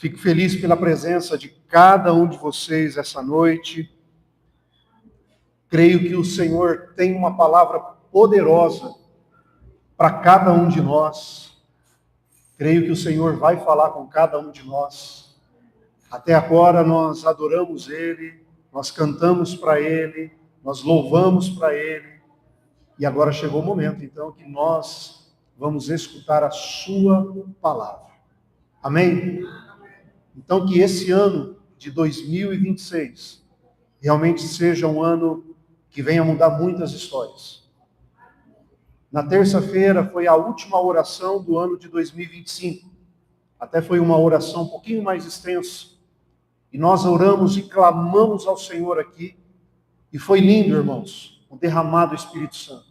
Fico feliz pela presença de cada um de vocês essa noite. Creio que o Senhor tem uma palavra poderosa para cada um de nós. Creio que o Senhor vai falar com cada um de nós. Até agora nós adoramos Ele, nós cantamos para Ele, nós louvamos para Ele. E agora chegou o momento, então, que nós vamos escutar a Sua palavra. Amém? Então, que esse ano de 2026 realmente seja um ano que venha mudar muitas histórias. Na terça-feira foi a última oração do ano de 2025. Até foi uma oração um pouquinho mais extensa. E nós oramos e clamamos ao Senhor aqui. E foi lindo, irmãos, o derramado Espírito Santo.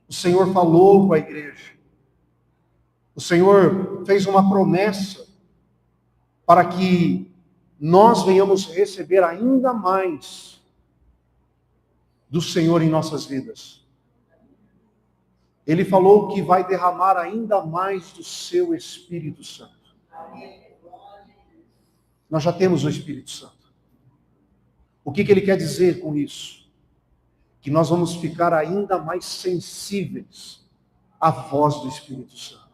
O Senhor falou com a igreja. O Senhor fez uma promessa para que nós venhamos receber ainda mais do Senhor em nossas vidas. Ele falou que vai derramar ainda mais do seu Espírito Santo. Nós já temos o Espírito Santo. O que ele quer dizer com isso? Que nós vamos ficar ainda mais sensíveis à voz do Espírito Santo.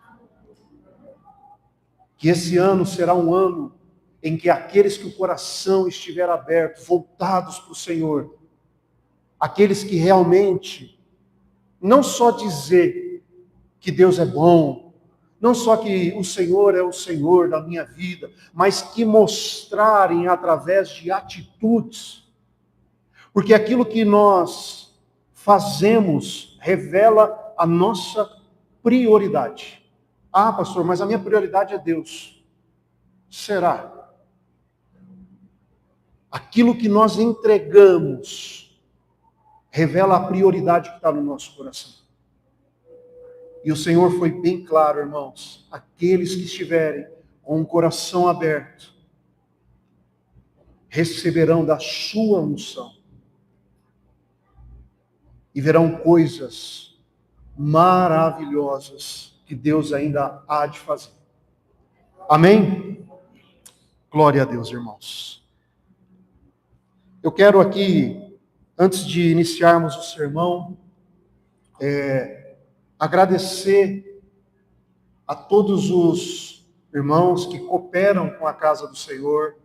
Que esse ano será um ano em que aqueles que o coração estiver aberto, voltados para o Senhor, aqueles que realmente, não só dizer que Deus é bom, não só que o Senhor é o Senhor da minha vida, mas que mostrarem através de atitudes, porque aquilo que nós fazemos revela a nossa prioridade. Ah, pastor, mas a minha prioridade é Deus. Será? Aquilo que nós entregamos revela a prioridade que está no nosso coração. E o Senhor foi bem claro, irmãos. Aqueles que estiverem com o coração aberto receberão da sua unção. E verão coisas maravilhosas que Deus ainda há de fazer. Amém? Glória a Deus, irmãos. Eu quero aqui, antes de iniciarmos o sermão, agradecer a todos os irmãos que cooperam com a casa do Senhor,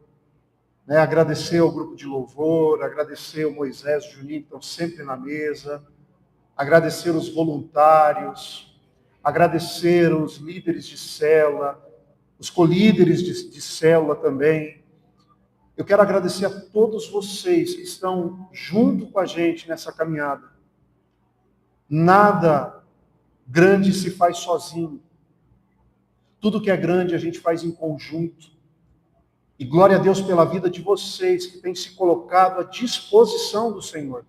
agradecer ao grupo de louvor, agradecer ao Moisés e o Juninho, que estão sempre na mesa, agradecer os voluntários, agradecer os líderes de célula, os colíderes de célula também. Eu quero agradecer a todos vocês que estão junto com a gente nessa caminhada. Nada grande se faz sozinho. Tudo que é grande a gente faz em conjunto. E glória a Deus pela vida de vocês que têm se colocado à disposição do Senhor.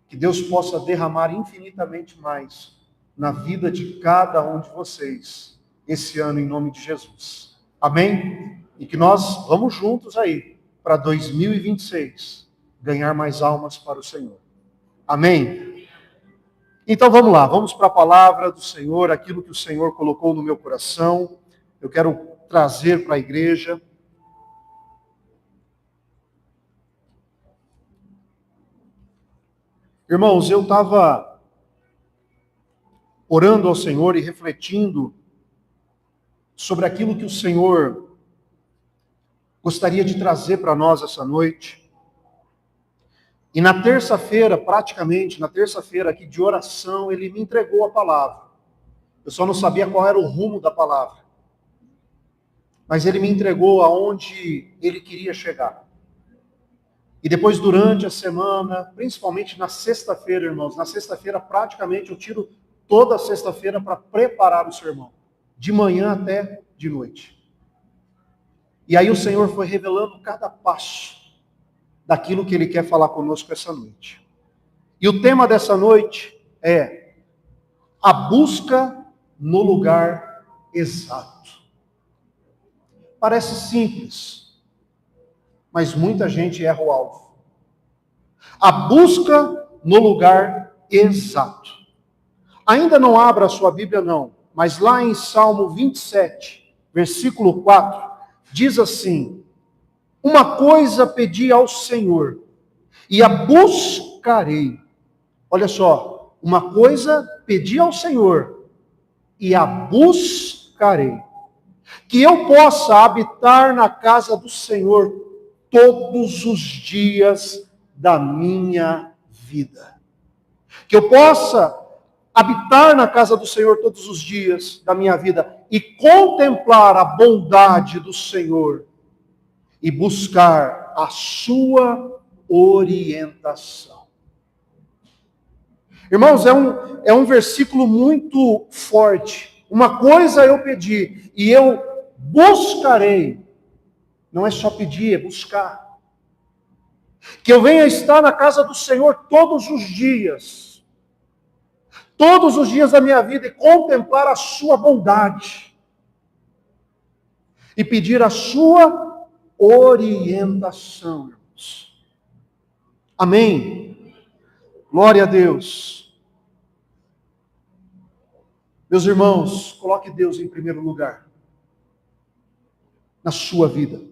Que Deus possa derramar infinitamente mais na vida de cada um de vocês esse ano em nome de Jesus. Amém? E que nós vamos juntos aí para 2026 ganhar mais almas para o Senhor. Amém? Então vamos lá, vamos para a palavra do Senhor, aquilo que o Senhor colocou no meu coração. Eu quero trazer para a igreja. Irmãos, eu estava orando ao Senhor e refletindo sobre aquilo que o Senhor gostaria de trazer para nós essa noite. E na terça-feira, praticamente, na terça-feira aqui de oração, Ele me entregou a palavra. Eu só não sabia qual era o rumo da palavra. Mas Ele me entregou aonde Ele queria chegar. E depois, durante a semana, principalmente na sexta-feira, irmãos, na sexta-feira, praticamente, eu tiro toda a sexta-feira para preparar o sermão. De manhã até de noite. E aí o Senhor foi revelando cada passo daquilo que Ele quer falar conosco essa noite. E o tema dessa noite é a busca no lugar exato. Parece simples, mas muita gente erra o alvo. A busca no lugar exato. Ainda não abra a sua Bíblia não, mas lá em Salmo 27, versículo 4, diz assim: uma coisa pedi ao Senhor, e a buscarei. Olha só, uma coisa pedi ao Senhor, e a buscarei. Que eu possa habitar na casa do Senhor todos os dias da minha vida. Que eu possa habitar na casa do Senhor todos os dias da minha vida e contemplar a bondade do Senhor e buscar a sua orientação. Irmãos, é um versículo muito forte. Uma coisa eu pedi e eu buscarei. Não é só pedir, é buscar. Que eu venha estar na casa do Senhor todos os dias. Todos os dias da minha vida e contemplar a sua bondade. E pedir a sua orientação, irmãos. Amém? Glória a Deus. Meus irmãos, coloque Deus em primeiro lugar na sua vida.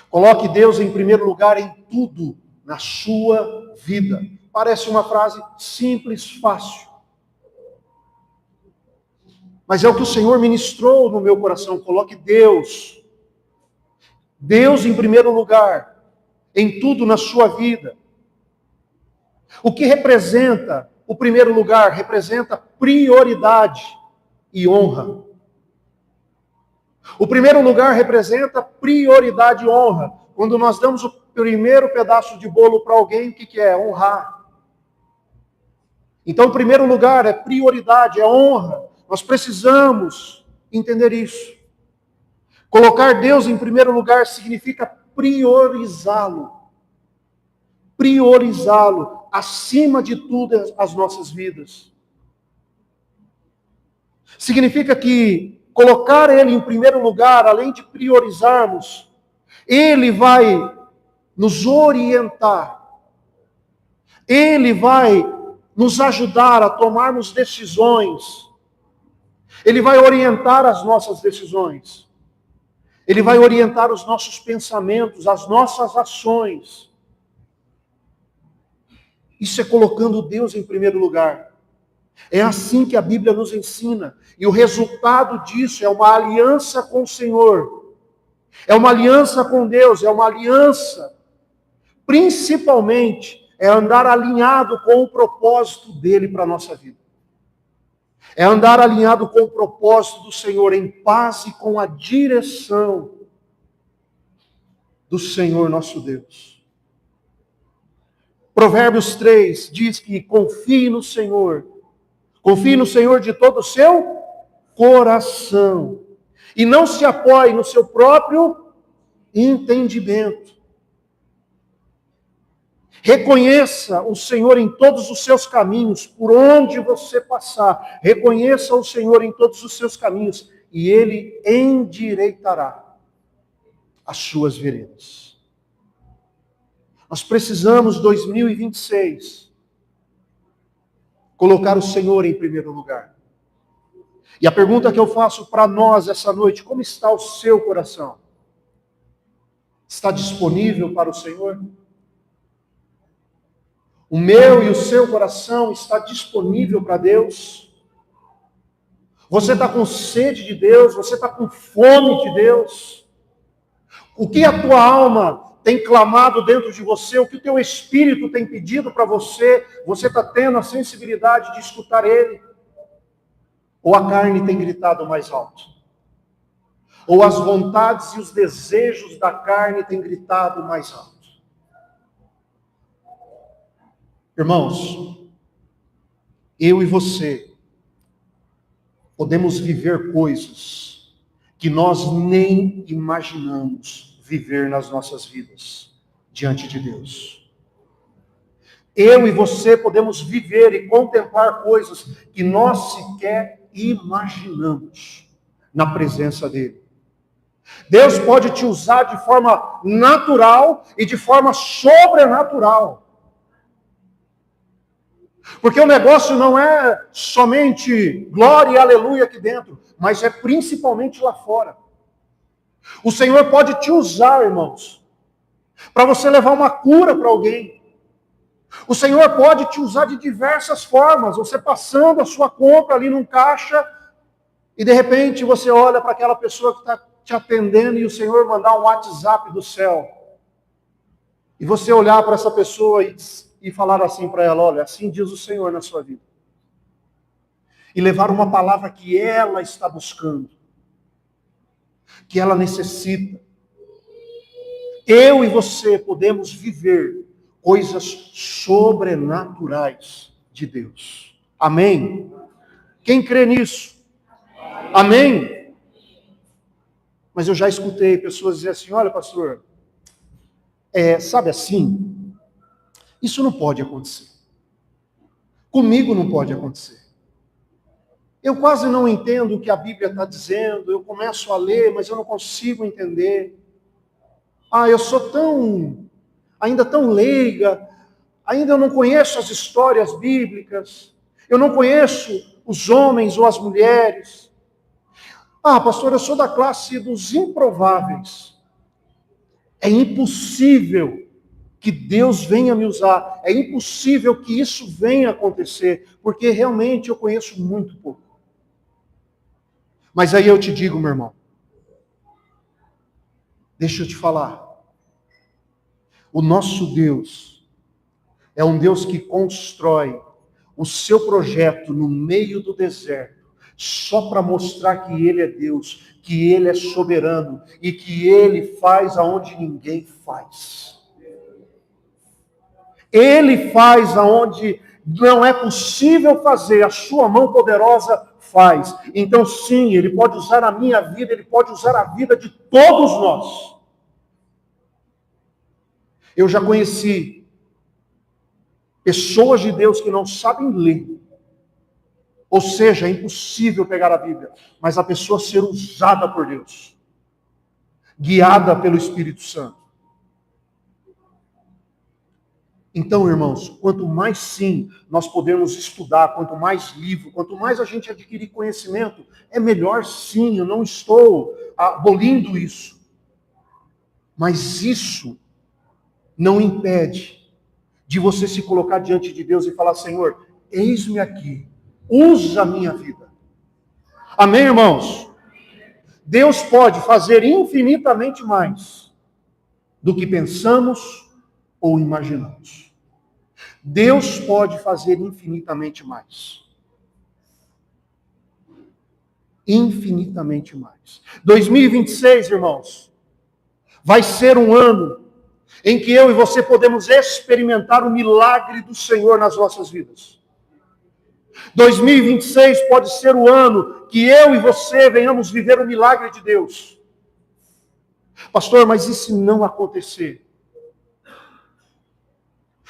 Coloque Deus em primeiro lugar em tudo na sua vida. Parece uma frase simples, fácil. Mas é o que o Senhor ministrou no meu coração. Coloque Deus em primeiro lugar em tudo na sua vida. O que representa o primeiro lugar? Representa prioridade e honra. O primeiro lugar representa prioridade e honra. Quando nós damos o primeiro pedaço de bolo para alguém, o que é? Honrar. Então, o primeiro lugar é prioridade, é honra. Nós precisamos entender isso. Colocar Deus em primeiro lugar significa priorizá-lo. Priorizá-lo acima de tudo as nossas vidas. Significa que colocar Ele em primeiro lugar, além de priorizarmos, Ele vai nos orientar. Ele vai nos ajudar a tomarmos decisões. Ele vai orientar as nossas decisões. Ele vai orientar os nossos pensamentos, as nossas ações. Isso é colocando Deus em primeiro lugar. É assim que a Bíblia nos ensina. E o resultado disso é uma aliança com o Senhor. É uma aliança com Deus, é uma aliança. Principalmente, é andar alinhado com o propósito dele para a nossa vida. É andar alinhado com o propósito do Senhor, em paz e com a direção do Senhor nosso Deus. Provérbios 3 diz que confie no Senhor de todo o seu coração. E não se apoie no seu próprio entendimento. Reconheça o Senhor em todos os seus caminhos, por onde você passar. Reconheça o Senhor em todos os seus caminhos, e Ele endireitará as suas veredas. Nós precisamos, 2026, colocar o Senhor em primeiro lugar. E a pergunta que eu faço para nós essa noite: como está o seu coração? Está disponível para o Senhor? O meu e o seu coração está disponível para Deus? Você está com sede de Deus? Você está com fome de Deus? O que a tua alma tem clamado dentro de você? O que o teu espírito tem pedido para você? Você está tendo a sensibilidade de escutar Ele? Ou a carne tem gritado mais alto? Ou as vontades e os desejos da carne têm gritado mais alto? Irmãos, eu e você podemos viver coisas que nós nem imaginamos viver nas nossas vidas diante de Deus. Eu e você podemos viver e contemplar coisas que nós sequer imaginamos na presença dEle. Deus pode te usar de forma natural e de forma sobrenatural. Porque o negócio não é somente glória e aleluia aqui dentro, mas é principalmente lá fora. O Senhor pode te usar, irmãos, para você levar uma cura para alguém. O Senhor pode te usar de diversas formas. Você passando a sua compra ali num caixa e de repente você olha para aquela pessoa que está te atendendo e o Senhor mandar um WhatsApp do céu. E você olhar para essa pessoa e falar assim para ela: olha, assim diz o Senhor na sua vida. E levar uma palavra que ela está buscando, que ela necessita. Eu e você podemos viver coisas sobrenaturais de Deus. Amém? Quem crê nisso? Amém? Mas eu já escutei pessoas dizer assim: olha, pastor, sabe assim, isso não pode acontecer. Comigo não pode acontecer. Eu quase não entendo o que a Bíblia está dizendo, eu começo a ler, mas eu não consigo entender. Eu sou ainda tão leiga, ainda eu não conheço as histórias bíblicas, eu não conheço os homens ou as mulheres. Pastor, eu sou da classe dos improváveis. É impossível que Deus venha me usar, é impossível que isso venha acontecer, porque realmente eu conheço muito pouco. Mas aí eu te digo, meu irmão, deixa eu te falar, o nosso Deus é um Deus que constrói o seu projeto no meio do deserto, só para mostrar que Ele é Deus, que Ele é soberano e que Ele faz aonde ninguém faz. Ele faz aonde não é possível fazer, a sua mão poderosa faz. Então sim, Ele pode usar a minha vida, Ele pode usar a vida de todos nós. Eu já conheci pessoas de Deus que não sabem ler. Ou seja, é impossível pegar a Bíblia, mas a pessoa ser usada por Deus, guiada pelo Espírito Santo. Então, irmãos, quanto mais sim nós podemos estudar, quanto mais livro, quanto mais a gente adquirir conhecimento, é melhor sim, eu não estou abolindo isso. Mas isso não impede de você se colocar diante de Deus e falar: Senhor, eis-me aqui, usa a minha vida. Amém, irmãos? Deus pode fazer infinitamente mais do que pensamos ou imaginamos. Deus pode fazer infinitamente mais. Infinitamente mais. 2026, irmãos, vai ser um ano em que eu e você podemos experimentar o milagre do Senhor nas nossas vidas. 2026 pode ser o ano que eu e você venhamos viver o milagre de Deus. Pastor, mas e se não acontecer?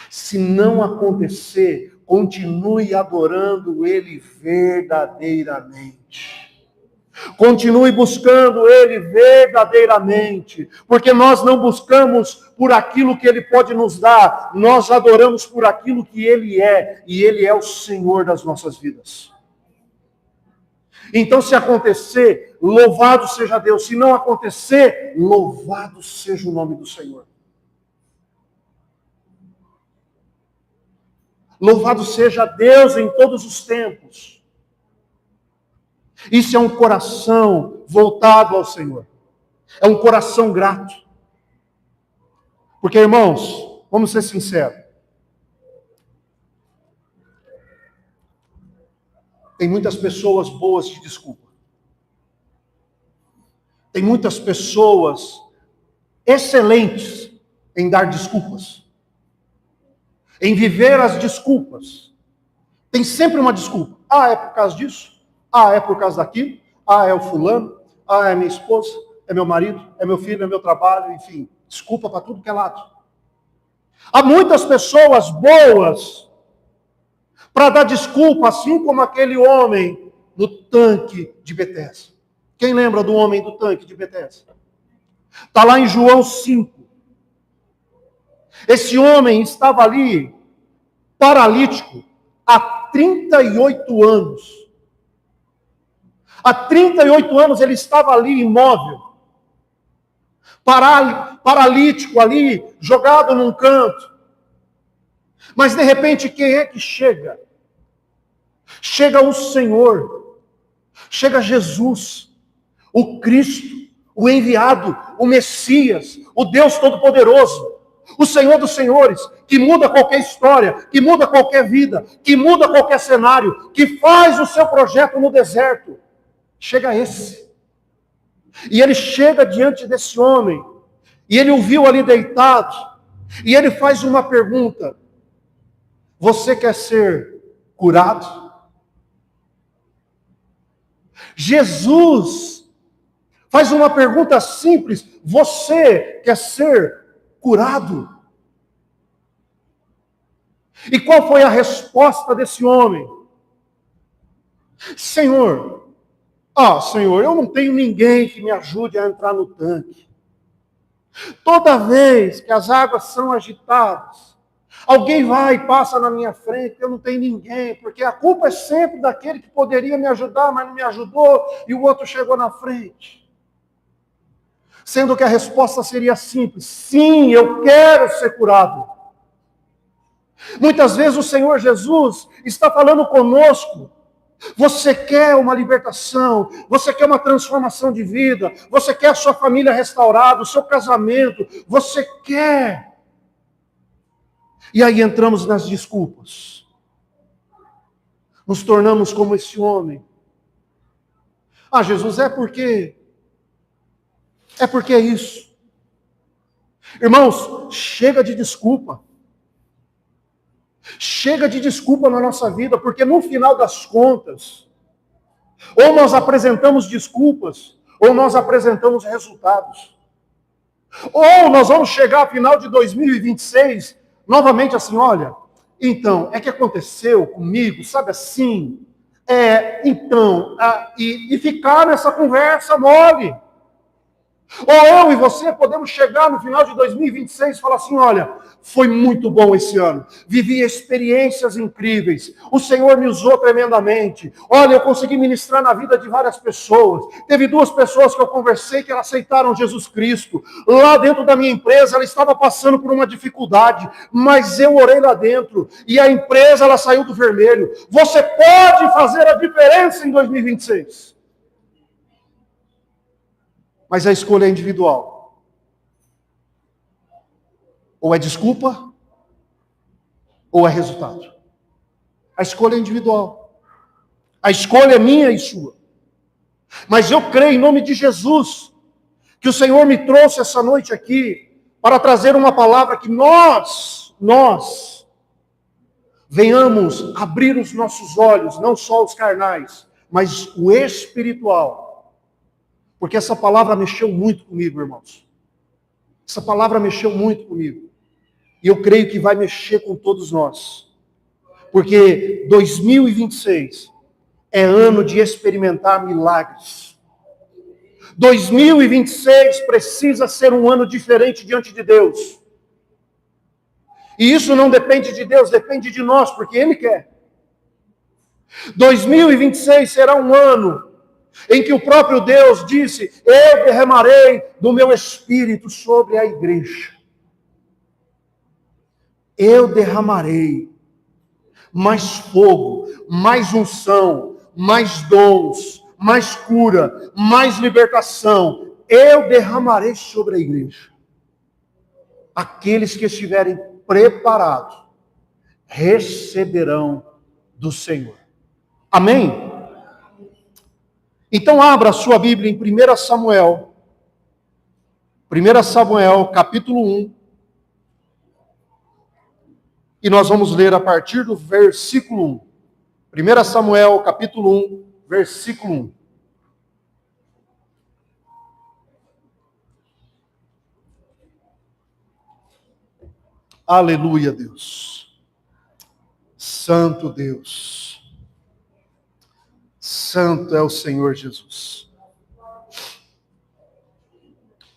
Se não acontecer, continue adorando Ele verdadeiramente. Continue buscando Ele verdadeiramente, porque nós não buscamos por aquilo que Ele pode nos dar, nós adoramos por aquilo que Ele é, e Ele é o Senhor das nossas vidas. Então, se acontecer, louvado seja Deus. Se não acontecer, louvado seja o nome do Senhor. Louvado seja Deus em todos os tempos. Isso é um coração voltado ao Senhor. É um coração grato. Porque, irmãos, vamos ser sinceros. Tem muitas pessoas boas de desculpa. Tem muitas pessoas excelentes em dar desculpas. Em viver as desculpas. Tem sempre uma desculpa. É por causa disso. É por causa daquilo. É o fulano. É minha esposa. É meu marido. É meu filho. É meu trabalho. Enfim, desculpa para tudo que é lado. Há muitas pessoas boas para dar desculpa, assim como aquele homem no tanque de Betesda. Quem lembra do homem do tanque de Betesda? Está lá em João 5. Esse homem estava ali, paralítico, há 38 anos. Há 38 anos ele estava ali imóvel. paralítico ali, jogado num canto. Mas de repente, quem é que chega? Chega o Senhor, chega Jesus, o Cristo, o enviado, o Messias, o Deus Todo-Poderoso, o Senhor dos Senhores, que muda qualquer história, que muda qualquer vida, que muda qualquer cenário, que faz o seu projeto no deserto. Chega esse. E ele chega diante desse homem, e ele o viu ali deitado, e ele faz uma pergunta: você quer ser curado? Jesus faz uma pergunta simples: você quer ser curado? E qual foi a resposta desse homem? Senhor, Senhor, eu não tenho ninguém que me ajude a entrar no tanque. Toda vez que as águas são agitadas, alguém vai e passa na minha frente, eu não tenho ninguém, porque a culpa é sempre daquele que poderia me ajudar, mas não me ajudou, e o outro chegou na frente. Sendo que a resposta seria simples: sim, eu quero ser curado. Muitas vezes o Senhor Jesus está falando conosco: você quer uma libertação, você quer uma transformação de vida, você quer a sua família restaurada, o seu casamento, você quer. E aí entramos nas desculpas. Nos tornamos como esse homem. Jesus, é porque é isso. Irmãos, chega de desculpa. Chega de desculpa na nossa vida, porque no final das contas, ou nós apresentamos desculpas, ou nós apresentamos resultados. Ou nós vamos chegar ao final de 2026, novamente assim: olha, então, é que aconteceu comigo, sabe assim? E ficar nessa conversa mole. Ou eu e você podemos chegar no final de 2026 e falar assim: olha, foi muito bom esse ano, vivi experiências incríveis, o Senhor me usou tremendamente, olha, eu consegui ministrar na vida de várias pessoas, teve 2 pessoas que eu conversei que aceitaram Jesus Cristo, lá dentro da minha empresa ela estava passando por uma dificuldade, mas eu orei lá dentro, e a empresa ela saiu do vermelho. Você pode fazer a diferença em 2026. Mas a escolha é individual. Ou é desculpa, ou é resultado. A escolha é individual. A escolha é minha e sua. Mas eu creio em nome de Jesus, que o Senhor me trouxe essa noite aqui, para trazer uma palavra que nós venhamos abrir os nossos olhos, não só os carnais, mas o espiritual. Porque essa palavra mexeu muito comigo, irmãos. Essa palavra mexeu muito comigo. E eu creio que vai mexer com todos nós. Porque 2026 é ano de experimentar milagres. 2026 precisa ser um ano diferente diante de Deus. E isso não depende de Deus, depende de nós, porque Ele quer. 2026 será um ano em que o próprio Deus disse: eu derramarei do meu Espírito sobre a igreja. Eu derramarei mais fogo, mais unção, mais dons, mais cura, mais libertação. Eu derramarei sobre a igreja. Aqueles que estiverem preparados receberão do Senhor. Amém? Então abra a sua Bíblia em 1 Samuel. 1 Samuel, capítulo 1. E nós vamos ler a partir do versículo 1. 1 Samuel, capítulo 1, versículo 1. Aleluia, Deus. Santo Deus. Santo é o Senhor Jesus.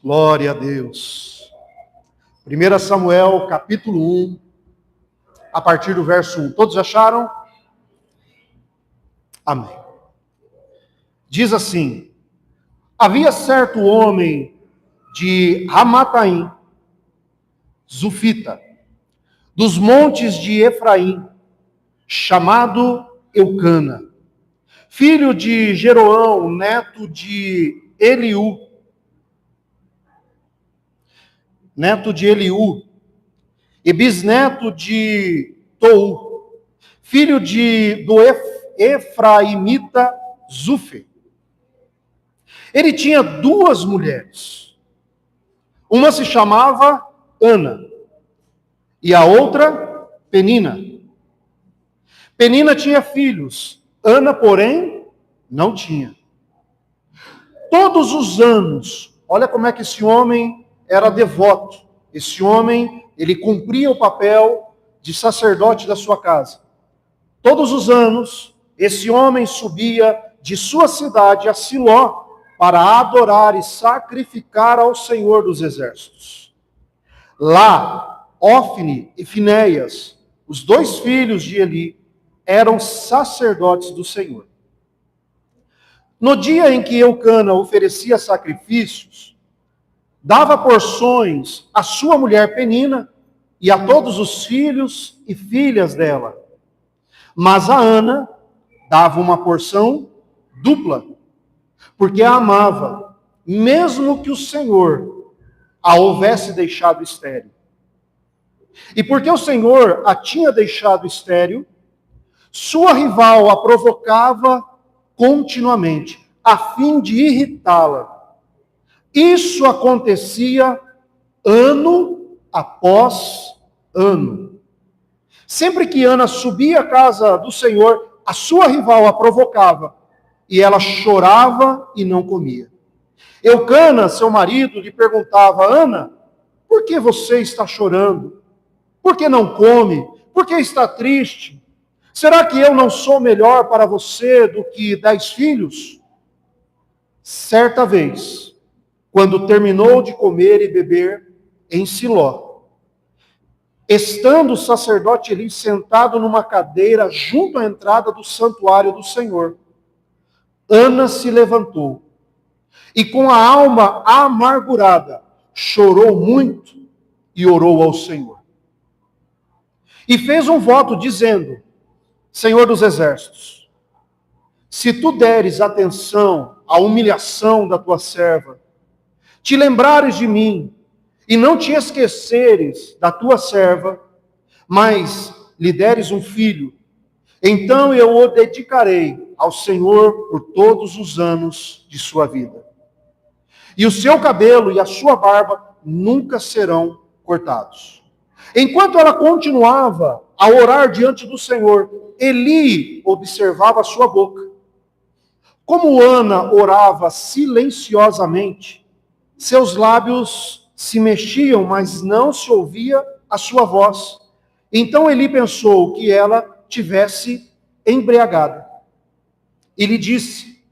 Glória a Deus. 1 Samuel, capítulo 1, a partir do verso 1. Todos acharam? Amém. Diz assim: havia certo homem de Ramataim, Zufita, dos montes de Efraim, chamado Eucana, filho de Jeroão, neto de Eliú, e bisneto de Tou, filho do Efraimita Zufe. Ele tinha duas mulheres. Uma se chamava Ana e a outra Penina. Penina tinha filhos, Ana, porém, não tinha. Todos os anos, olha como é que esse homem era devoto. Esse homem, ele cumpria o papel de sacerdote da sua casa. Todos os anos, esse homem subia de sua cidade a Siló para adorar e sacrificar ao Senhor dos Exércitos. Lá, Ofne e Finéias, os dois filhos de Eli, eram sacerdotes do Senhor. No dia em que Eucana oferecia sacrifícios, dava porções à sua mulher Penina e a todos os filhos e filhas dela. Mas a Ana dava uma porção dupla, porque a amava, mesmo que o Senhor a houvesse deixado estéril. E porque o Senhor a tinha deixado estéril, sua rival a provocava continuamente, a fim de irritá-la. Isso acontecia ano após ano. Sempre que Ana subia à casa do Senhor, a sua rival a provocava, e ela chorava e não comia. Eucana, seu marido, lhe perguntava: Ana, por que você está chorando? Por que não come? Por que está triste? Será que eu não sou melhor para você do que 10 filhos? Certa vez, quando terminou de comer e beber em Siló, estando o sacerdote Eli sentado numa cadeira junto à entrada do santuário do Senhor, Ana se levantou e, com a alma amargurada, chorou muito e orou ao Senhor. E fez um voto dizendo: Senhor dos Exércitos, se tu deres atenção à humilhação da tua serva, te lembrares de mim e não te esqueceres da tua serva, mas lhe deres um filho, então eu o dedicarei ao Senhor por todos os anos de sua vida. E o seu cabelo e a sua barba nunca serão cortados. Enquanto ela continuava a orar diante do Senhor, Eli observava a sua boca. Como Ana orava silenciosamente, seus lábios se mexiam, mas não se ouvia a sua voz. Então Eli pensou que ela tivesse embriagada. E lhe disse: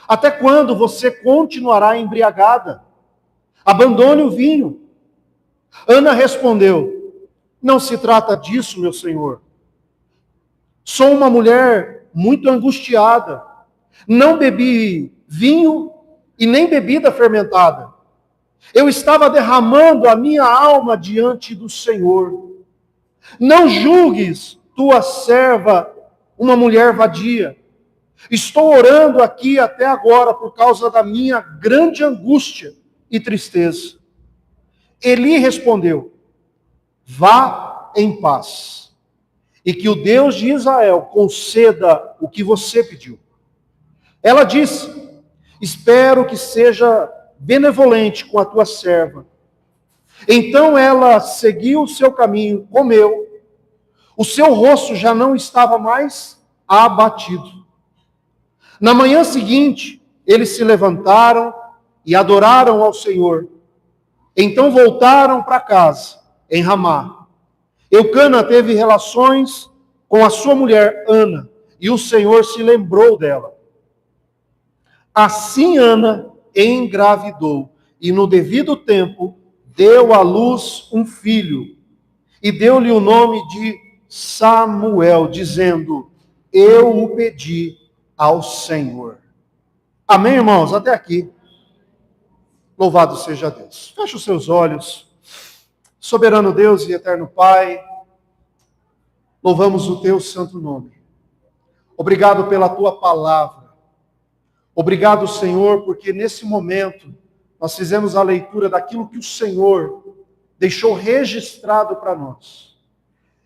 até quando você continuará embriagada? Abandone o vinho. Ana respondeu: não se trata disso, meu senhor. Sou uma mulher muito angustiada. Não bebi vinho e nem bebida fermentada. Eu estava derramando a minha alma diante do Senhor. Não julgues tua serva uma mulher vadia. Estou orando aqui até agora por causa da minha grande angústia e tristeza. Eli respondeu: vá em paz, e que o Deus de Israel conceda o que você pediu. Ela disse: espero que seja benevolente com a tua serva. Então ela seguiu o seu caminho, comeu. O seu rosto já não estava mais abatido. Na manhã seguinte, eles se levantaram e adoraram ao Senhor. Então voltaram para casa, em Ramá. Eucana teve relações com a sua mulher Ana, e o Senhor se lembrou dela. Assim Ana engravidou, e no devido tempo deu à luz um filho, e deu-lhe o nome de Samuel, dizendo: eu o pedi ao Senhor. Amém, irmãos? Até aqui. Louvado seja Deus. Feche os seus olhos. Soberano Deus e eterno Pai, louvamos o teu santo nome. Obrigado pela tua palavra. Obrigado, Senhor, porque nesse momento nós fizemos a leitura daquilo que o Senhor deixou registrado para nós.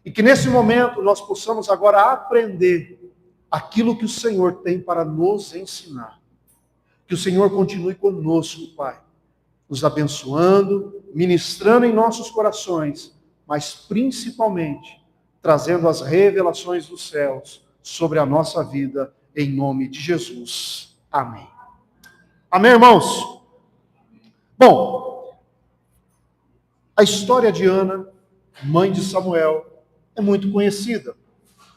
E que nesse momento nós possamos agora aprender aquilo que o Senhor tem para nos ensinar. Que o Senhor continue conosco, Pai, nos abençoando, ministrando em nossos corações, mas principalmente trazendo as revelações dos céus sobre a nossa vida, em nome de Jesus. Amém. Amém, irmãos? Bom, a história de Ana, mãe de Samuel, é muito conhecida,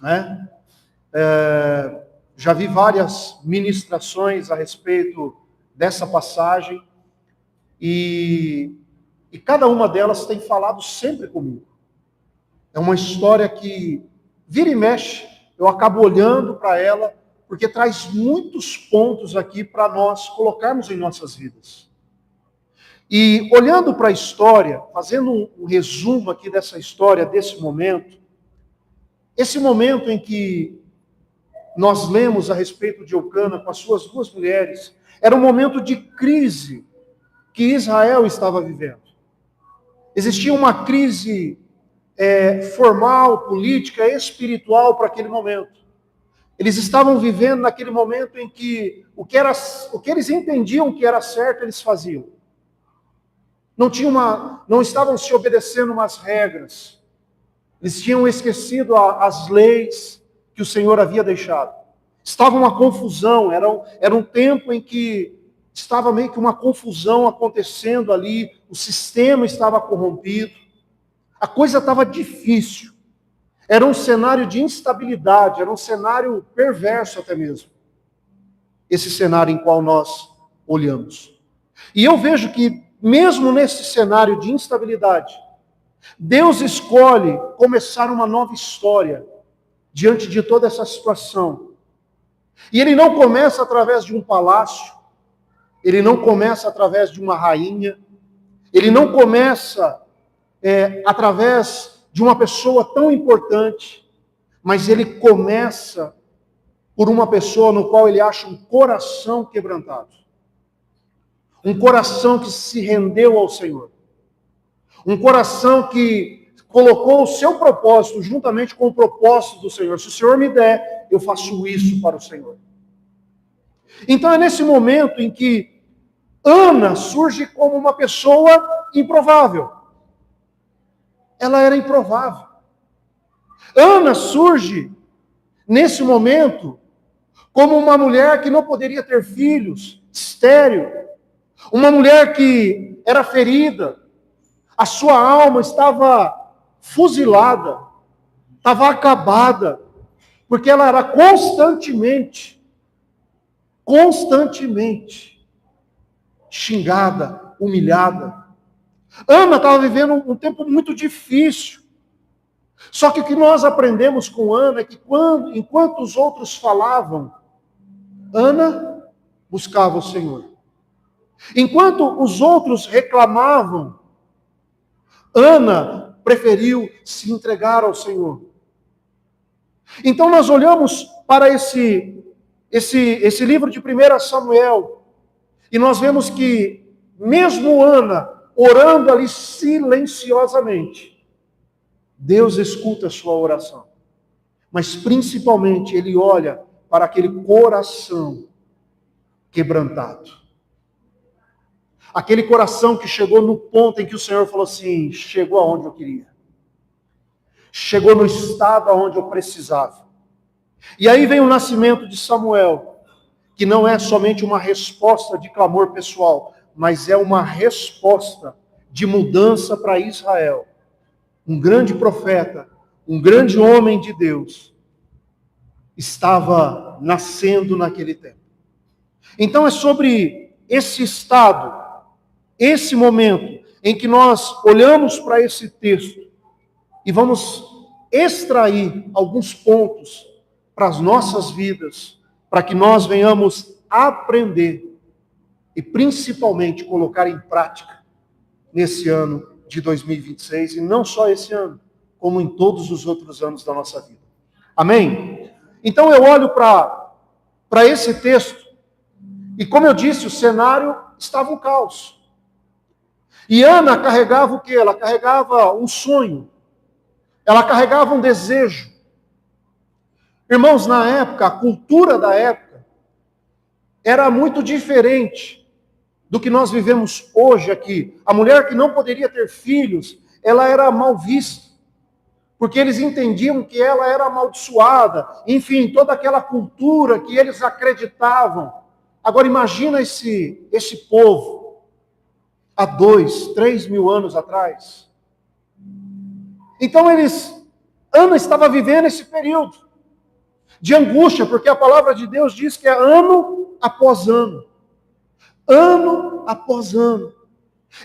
né? Já vi várias ministrações a respeito dessa passagem e cada uma delas tem falado sempre comigo. É uma história que vira e mexe, eu acabo olhando para ela, porque traz muitos pontos aqui para nós colocarmos em nossas vidas. E olhando para a história, fazendo um resumo aqui dessa história, desse momento, esse momento em que nós lemos a respeito de Eucana com as suas duas mulheres, era um momento de crise que Israel estava vivendo. Existia uma crise formal, política, espiritual para aquele momento. Eles estavam vivendo naquele momento em que o que eles entendiam que era certo, eles faziam. Não estavam se obedecendo umas regras. Eles tinham esquecido as leis que o Senhor havia deixado. Estava uma confusão, era um tempo em que estava meio que uma confusão acontecendo ali, o sistema estava corrompido, a coisa estava difícil. Era um cenário de instabilidade, era um cenário perverso até mesmo. Esse cenário em qual nós olhamos. E eu vejo que, mesmo nesse cenário de instabilidade, Deus escolhe começar uma nova história diante de toda essa situação. E Ele não começa através de um palácio, Ele não começa através de uma rainha, Ele não começa através de uma pessoa tão importante, mas Ele começa por uma pessoa no qual Ele acha um coração quebrantado. Um coração que se rendeu ao Senhor. Um coração que colocou o seu propósito juntamente com o propósito do Senhor. Se o Senhor me der, eu faço isso para o Senhor. Então é nesse momento em que Ana surge como uma pessoa improvável. Ela era improvável. Ana surge nesse momento como uma mulher que não poderia ter filhos, estéril. Uma mulher que era ferida. A sua alma estava fuzilada, estava acabada, porque ela era constantemente xingada, humilhada. Ana estava vivendo um tempo muito difícil. Só que o que nós aprendemos com Ana é que enquanto os outros falavam, Ana buscava o Senhor. Enquanto os outros reclamavam, Ana preferiu se entregar ao Senhor. Então nós olhamos para esse livro de 1 Samuel e nós vemos que mesmo Ana orando ali silenciosamente, Deus escuta a sua oração. Mas principalmente Ele olha para aquele coração quebrantado. Aquele coração que chegou no ponto em que o Senhor falou assim, chegou aonde eu queria. Chegou no estado aonde eu precisava. E aí vem o nascimento de Samuel, que não é somente uma resposta de clamor pessoal, mas é uma resposta de mudança para Israel. Um grande profeta, um grande homem de Deus, estava nascendo naquele tempo. Então é sobre esse estado, esse momento em que nós olhamos para esse texto e vamos extrair alguns pontos para as nossas vidas, para que nós venhamos aprender e principalmente colocar em prática nesse ano de 2026, e não só esse ano, como em todos os outros anos da nossa vida. Amém? Então eu olho para esse texto, e como eu disse, o cenário estava um caos. E Ana carregava o quê? Ela carregava um sonho, ela carregava um desejo. Irmãos, na época, a cultura da época era muito diferente do que nós vivemos hoje aqui. A mulher que não poderia ter filhos, ela era mal vista, porque eles entendiam que ela era amaldiçoada. Enfim, toda aquela cultura que eles acreditavam. Agora imagina esse povo, há 2, 3 mil anos atrás. Então Ana estava vivendo esse período de angústia, porque a palavra de Deus diz que é ano após ano. Ano após ano.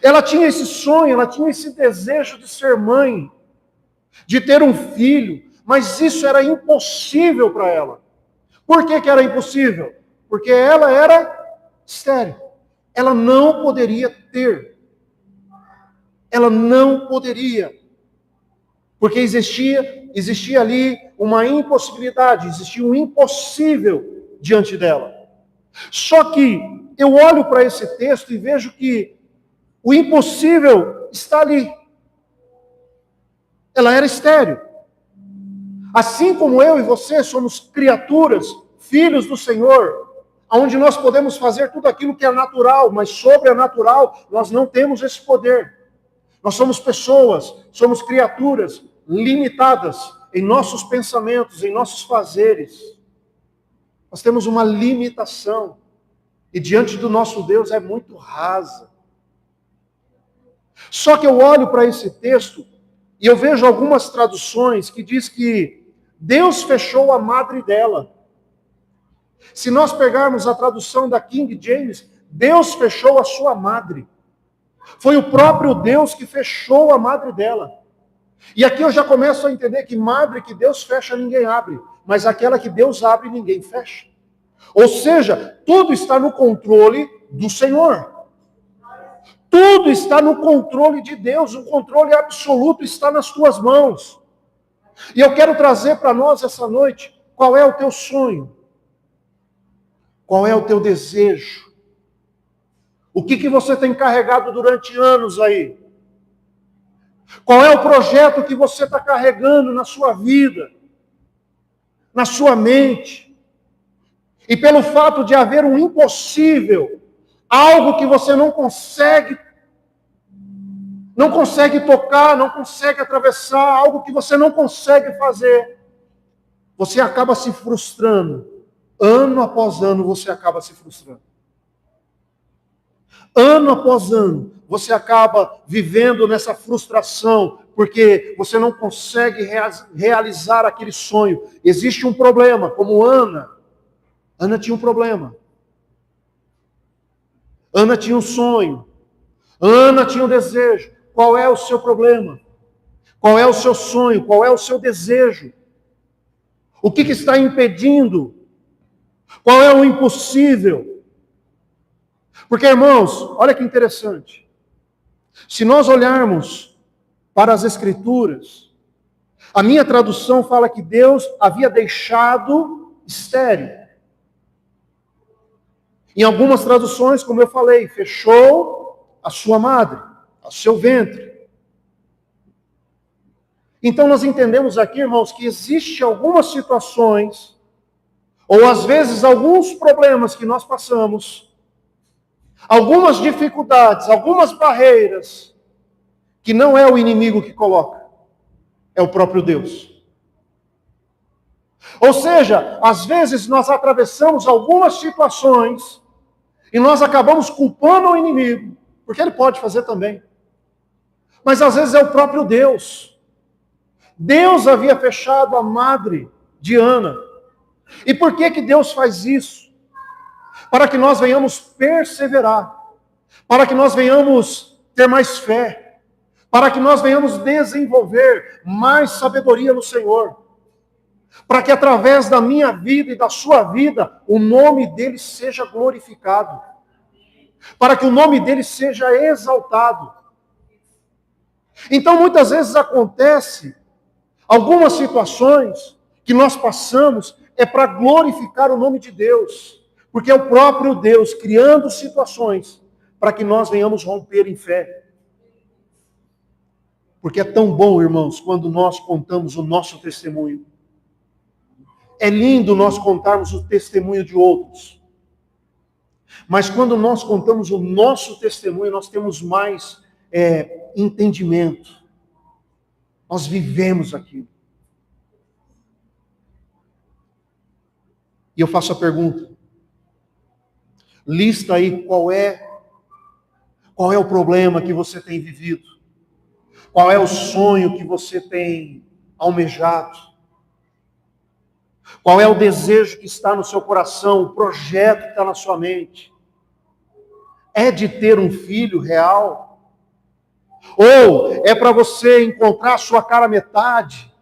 Ela tinha esse sonho, ela tinha esse desejo de ser mãe, de ter um filho, mas isso era impossível para ela. Por que era impossível? Porque ela era estéril. Ela não poderia ter. Ela não poderia. Porque existia ali uma impossibilidade, existia um impossível diante dela. Só que eu olho para esse texto e vejo que o impossível está ali. Ela era estéril. Assim como eu e você somos criaturas, filhos do Senhor, onde nós podemos fazer tudo aquilo que é natural, mas sobrenatural, nós não temos esse poder. Nós somos pessoas, somos criaturas limitadas em nossos pensamentos, em nossos fazeres. Nós temos uma limitação. E diante do nosso Deus é muito rasa. Só que eu olho para esse texto e eu vejo algumas traduções que diz que Deus fechou a madre dela. Se nós pegarmos a tradução da King James, Deus fechou a sua madre. Foi o próprio Deus que fechou a madre dela. E aqui eu já começo a entender que madre que Deus fecha, ninguém abre. Mas aquela que Deus abre, ninguém fecha. Ou seja, tudo está no controle do Senhor. Tudo está no controle de Deus. O controle absoluto está nas tuas mãos. E eu quero trazer para nós essa noite, qual é o teu sonho? Qual é o teu desejo? O que você tem carregado durante anos aí? Qual é o projeto que você está carregando na sua vida? Na sua mente? E pelo fato de haver um impossível, algo que você não consegue tocar, não consegue atravessar, algo que você não consegue fazer, você acaba se frustrando. Ano após ano você acaba se frustrando. Ano após ano você acaba vivendo nessa frustração, porque você não consegue realizar aquele sonho. Existe um problema, como Ana. Ana tinha um problema. Ana tinha um sonho. Ana tinha um desejo. Qual é o seu problema? Qual é o seu sonho? Qual é o seu desejo? O que está impedindo? Qual é o impossível? Porque, irmãos, olha que interessante. Se nós olharmos para as Escrituras, a minha tradução fala que Deus havia deixado estéril. Em algumas traduções, como eu falei, fechou a sua madre, o seu ventre. Então nós entendemos aqui, irmãos, que existem algumas situações, ou às vezes alguns problemas que nós passamos, algumas dificuldades, algumas barreiras, que não é o inimigo que coloca, é o próprio Deus. Ou seja, às vezes nós atravessamos algumas situações e nós acabamos culpando o inimigo, porque ele pode fazer também. Mas às vezes é o próprio Deus. Deus havia fechado a madre de Ana. E por que Deus faz isso? Para que nós venhamos perseverar, para que nós venhamos ter mais fé, para que nós venhamos desenvolver mais sabedoria no Senhor, para que através da minha vida e da sua vida, o nome dele seja glorificado. para que o nome dele seja exaltado. Então, muitas vezes acontece algumas situações que nós passamos é para glorificar o nome de Deus, porque é o próprio Deus criando situações para que nós venhamos romper em fé. Porque é tão bom, irmãos, quando nós contamos o nosso testemunho. É lindo nós contarmos o testemunho de outros. Mas quando nós contamos o nosso testemunho, nós temos mais entendimento. Nós vivemos aquilo. E eu faço a pergunta. Lista aí qual é o problema que você tem vivido. Qual é o sonho que você tem almejado. Qual é o desejo que está no seu coração, o projeto que está na sua mente. É de ter um filho real? Ou é para você encontrar a sua cara metade?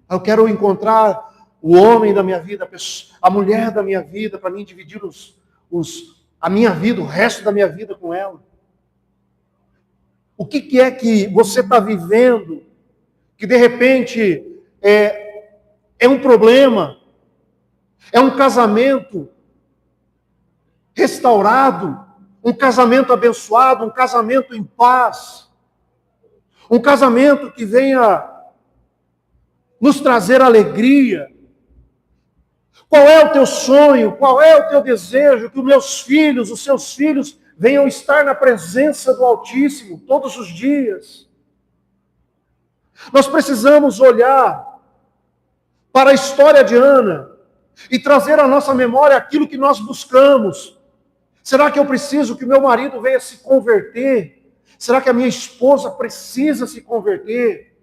Eu quero encontrar o homem da minha vida, a mulher da minha vida, para mim dividir a minha vida, o resto da minha vida com ela. O que é que você está vivendo que de repente é um problema, é um casamento restaurado, um casamento abençoado, um casamento em paz, um casamento que venha nos trazer alegria. Qual é o teu sonho? Qual é o teu desejo? Que os seus filhos, venham estar na presença do Altíssimo todos os dias. Nós precisamos olhar para a história de Ana e trazer à nossa memória aquilo que nós buscamos. Será que eu preciso que o meu marido venha se converter? Será que a minha esposa precisa se converter?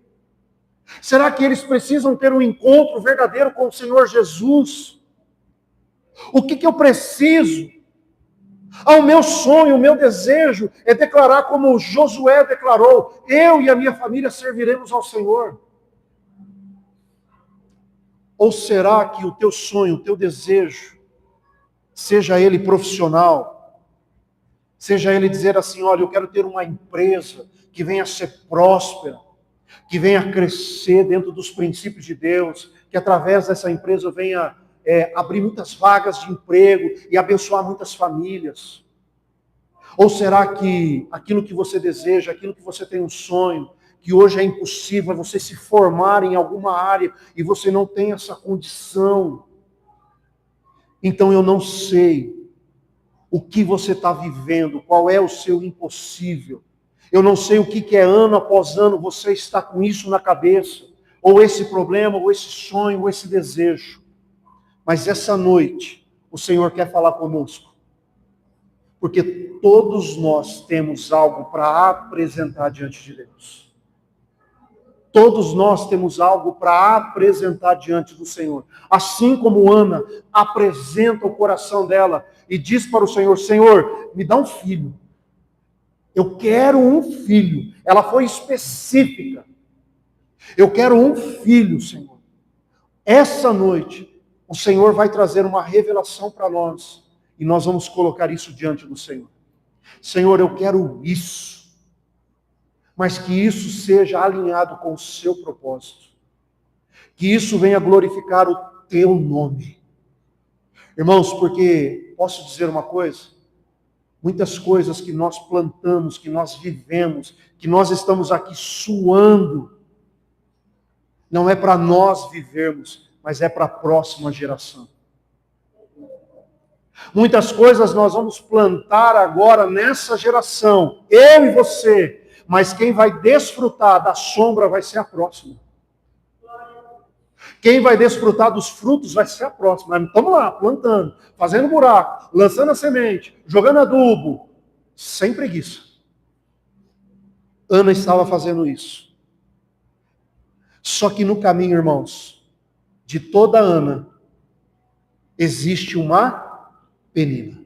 Será que eles precisam ter um encontro verdadeiro com o Senhor Jesus? O que eu preciso? O meu sonho, o meu desejo é declarar como Josué declarou: eu e a minha família serviremos ao Senhor. Ou será que o teu sonho, o teu desejo, seja ele profissional, seja ele dizer assim: olha, eu quero ter uma empresa que venha a ser próspera, que venha a crescer dentro dos princípios de Deus, que através dessa empresa eu venha abrir muitas vagas de emprego e abençoar muitas famílias? Ou será que aquilo que você deseja, aquilo que você tem um sonho, que hoje é impossível você se formar em alguma área e você não tem essa condição? Então eu não sei o que você está vivendo, qual é o seu impossível. Eu não sei o que é ano após ano você está com isso na cabeça, ou esse problema, ou esse sonho, ou esse desejo. Mas essa noite, o Senhor quer falar conosco. Porque todos nós temos algo para apresentar diante de Deus. Todos nós temos algo para apresentar diante do Senhor. Assim como Ana apresenta o coração dela e diz para o Senhor: Senhor, me dá um filho. Eu quero um filho. Ela foi específica. Eu quero um filho, Senhor. Essa noite, o Senhor vai trazer uma revelação para nós. E nós vamos colocar isso diante do Senhor. Senhor, eu quero isso. Mas que isso seja alinhado com o seu propósito. Que isso venha glorificar o teu nome. Irmãos, porque posso dizer uma coisa? Muitas coisas que nós plantamos, que nós vivemos, que nós estamos aqui suando, não é para nós vivermos, mas é para a próxima geração. Muitas coisas nós vamos plantar agora nessa geração, eu e você, mas quem vai desfrutar da sombra vai ser a próxima. Quem vai desfrutar dos frutos vai ser a próxima. Mas estamos lá, plantando, fazendo buraco, lançando a semente, jogando adubo, sem preguiça. Ana estava fazendo isso. Só que no caminho, irmãos, de toda Ana, existe uma penina.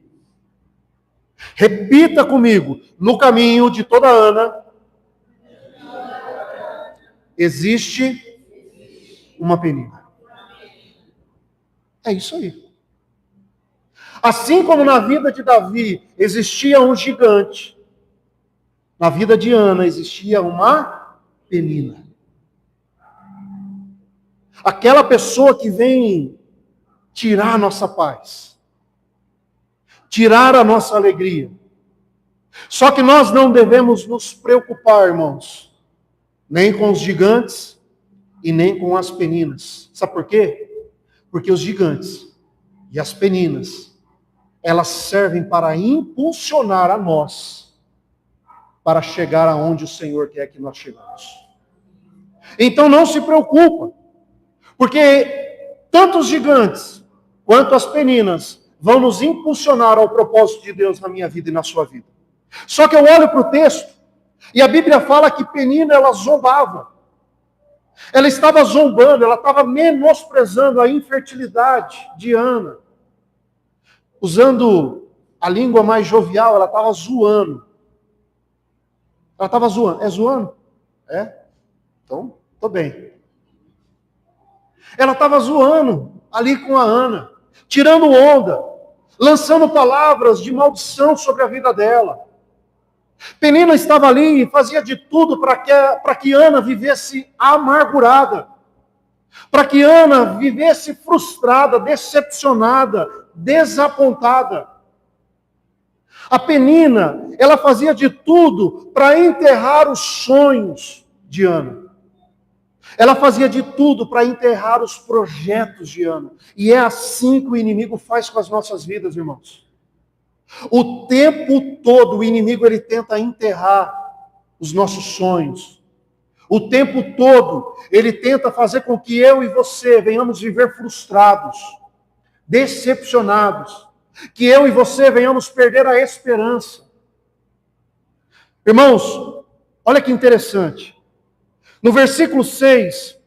Repita comigo: no caminho de toda Ana, existe uma penina. É isso aí. Assim como na vida de Davi existia um gigante, na vida de Ana existia uma penina. Aquela pessoa que vem tirar a nossa paz, tirar a nossa alegria. Só que nós não devemos nos preocupar, irmãos, nem com os gigantes e nem com as peninas. Sabe por quê? Porque os gigantes e as peninas, elas servem para impulsionar a nós para chegar aonde o Senhor quer que nós chegamos. Então não se preocupa, porque tanto os gigantes quanto as peninas vão nos impulsionar ao propósito de Deus na minha vida e na sua vida. Só que eu olho para o texto e a Bíblia fala que Penina, ela zombava. Ela estava zombando, ela estava menosprezando a infertilidade de Ana. Usando a língua mais jovial, ela estava zoando. Ela estava zoando. É zoando? É? Então, estou bem. Ela estava zoando ali com a Ana, tirando onda, lançando palavras de maldição sobre a vida dela. Penina estava ali e fazia de tudo para que Ana vivesse amargurada, para que Ana vivesse frustrada, decepcionada, desapontada. A Penina, ela fazia de tudo para enterrar os sonhos de Ana. Ela fazia de tudo para enterrar os projetos de Ana. E é assim que o inimigo faz com as nossas vidas, irmãos. O tempo todo o inimigo ele tenta enterrar os nossos sonhos. O tempo todo ele tenta fazer com que eu e você venhamos viver frustrados, decepcionados, que eu e você venhamos perder a esperança. Irmãos, olha que interessante. No versículo 6,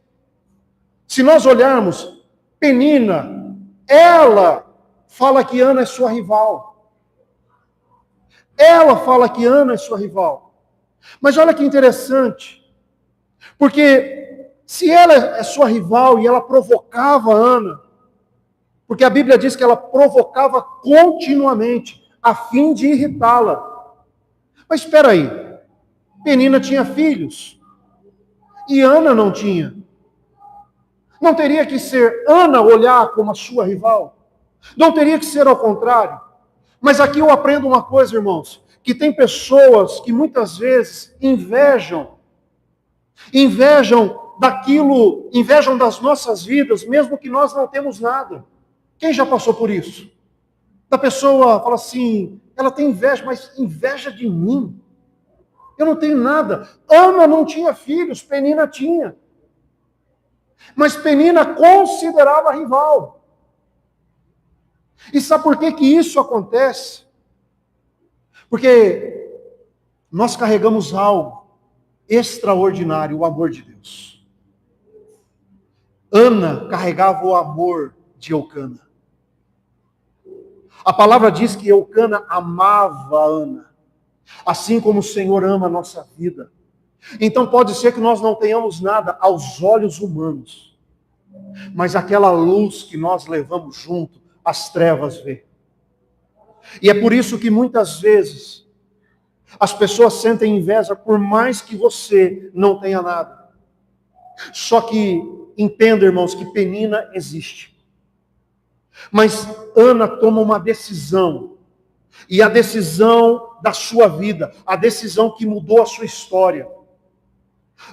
se nós olharmos, Penina, ela fala que Ana é sua rival. Ela fala que Ana é sua rival. Mas olha que interessante. Porque se ela é sua rival e ela provocava Ana, porque a Bíblia diz que ela provocava continuamente, a fim de irritá-la. Mas espera aí, Penina tinha filhos e Ana não tinha. Não teria que ser Ana olhar como a sua rival? Não teria que ser ao contrário? Mas aqui eu aprendo uma coisa, irmãos, que tem pessoas que muitas vezes invejam daquilo, invejam das nossas vidas, mesmo que nós não temos nada. Quem já passou por isso? Da pessoa fala assim, ela tem inveja, mas inveja de mim? Eu não tenho nada. Ana não tinha filhos, Penina tinha. Mas Penina considerava rival. E sabe por que isso acontece? Porque nós carregamos algo extraordinário, o amor de Deus. Ana carregava o amor de Eucana. A palavra diz que Eucana amava Ana, assim como o Senhor ama a nossa vida. Então pode ser que nós não tenhamos nada aos olhos humanos, mas aquela luz que nós levamos junto, as trevas vê. E é por isso que muitas vezes as pessoas sentem inveja por mais que você não tenha nada. Só que entenda, irmãos, que Penina existe. Mas Ana toma uma decisão. E a decisão da sua vida, a decisão que mudou a sua história.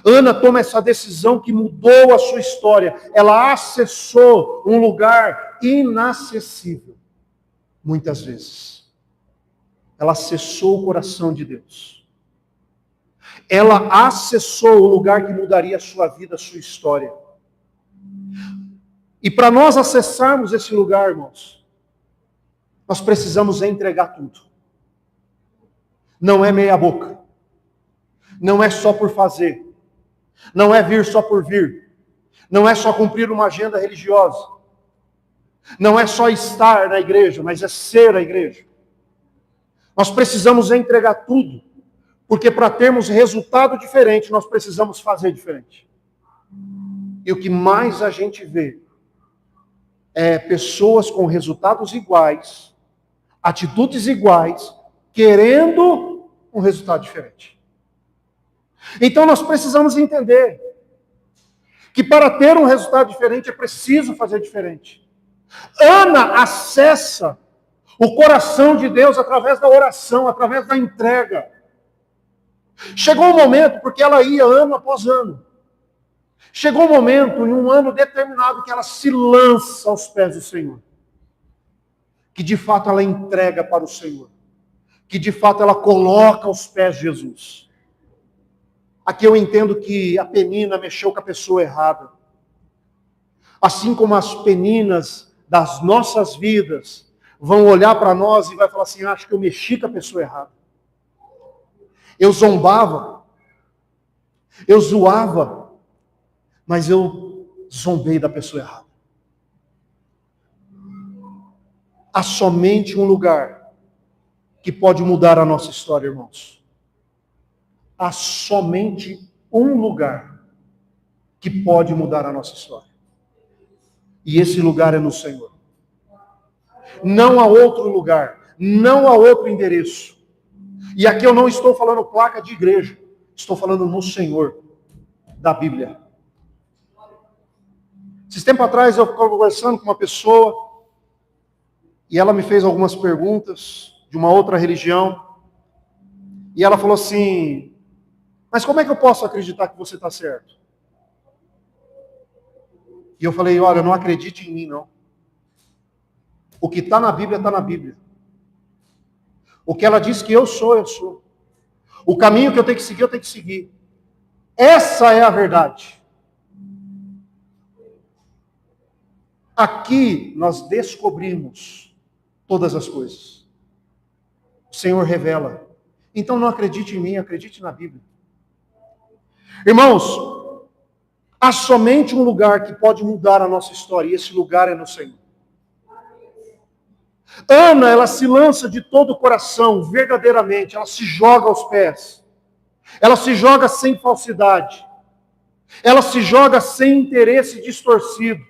Ana toma essa decisão que mudou a sua história. Ela acessou um lugar inacessível. Muitas vezes. Ela acessou o coração de Deus. Ela acessou o lugar que mudaria a sua vida, a sua história. E para nós acessarmos esse lugar, irmãos, nós precisamos entregar tudo. Não é meia boca. Não é só por fazer. Não é vir só por vir. Não é só cumprir uma agenda religiosa. Não é só estar na igreja, mas é ser a igreja. Nós precisamos entregar tudo, porque para termos resultado diferente, nós precisamos fazer diferente. E o que mais a gente vê é pessoas com resultados iguais, Atitudes iguais, querendo um resultado diferente. Então nós precisamos entender que para ter um resultado diferente é preciso fazer diferente. Ana acessa o coração de Deus através da oração, através da entrega. Chegou um momento, porque ela ia ano após ano. Chegou um momento, em um ano determinado, que ela se lança aos pés do Senhor. Que de fato ela entrega para o Senhor. Que de fato ela coloca aos pés de Jesus. Aqui eu entendo que a Penina mexeu com a pessoa errada. Assim como as peninas das nossas vidas vão olhar para nós e vai falar assim, acho que eu mexi com a pessoa errada. Eu zombava, eu zoava, mas eu zombei da pessoa errada. Há somente um lugar que pode mudar a nossa história, irmãos. Há somente um lugar que pode mudar a nossa história. E esse lugar é no Senhor. Não há outro lugar, não há outro endereço. E aqui eu não estou falando placa de igreja, estou falando no Senhor, da Bíblia. Esses tempos atrás eu ficava conversando com uma pessoa, e ela me fez algumas perguntas de uma outra religião, e ela falou assim, mas como é que eu posso acreditar que você está certo? E eu falei, olha, não acredite em mim, não. O que está na Bíblia, está na Bíblia. O que ela diz que eu sou, eu sou. O caminho que eu tenho que seguir, eu tenho que seguir. Essa é a verdade. Aqui nós descobrimos todas as coisas. O Senhor revela. Então não acredite em mim, acredite na Bíblia. Irmãos, há somente um lugar que pode mudar a nossa história, e esse lugar é no Senhor. Ana, ela se lança de todo o coração, verdadeiramente, ela se joga aos pés. Ela se joga sem falsidade. Ela se joga sem interesse distorcido.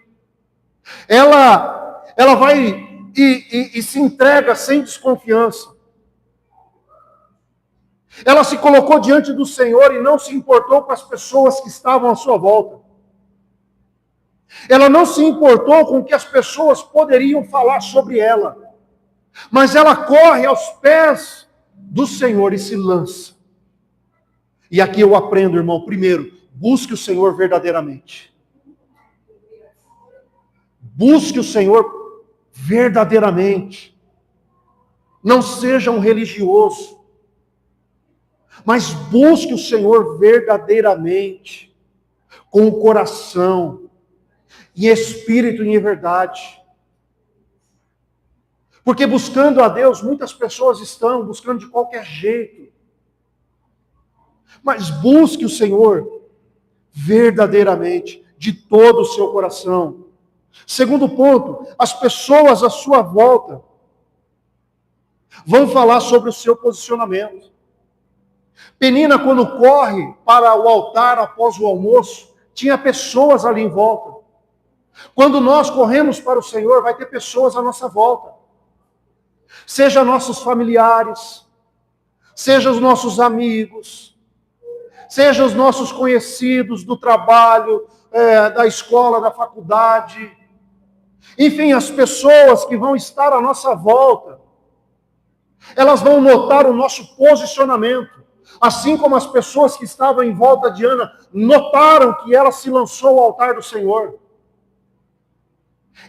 Ela vai e se entrega sem desconfiança. Ela se colocou diante do Senhor e não se importou com as pessoas que estavam à sua volta. Ela não se importou com o que as pessoas poderiam falar sobre ela. Mas ela corre aos pés do Senhor e se lança. E aqui eu aprendo, irmão, primeiro, busque o Senhor verdadeiramente. Busque o Senhor verdadeiramente. Não seja um religioso, mas busque o Senhor verdadeiramente, com o coração, em espírito e em verdade. Porque buscando a Deus, muitas pessoas estão buscando de qualquer jeito. Mas busque o Senhor verdadeiramente, de todo o seu coração. Segundo ponto, as pessoas à sua volta vão falar sobre o seu posicionamento. Penina, quando corre para o altar após o almoço, tinha pessoas ali em volta. Quando nós corremos para o Senhor, vai ter pessoas à nossa volta. Seja nossos familiares, seja os nossos amigos, seja os nossos conhecidos do trabalho, da escola, da faculdade. Enfim, as pessoas que vão estar à nossa volta, elas vão notar o nosso posicionamento. Assim como as pessoas que estavam em volta de Ana notaram que ela se lançou ao altar do Senhor.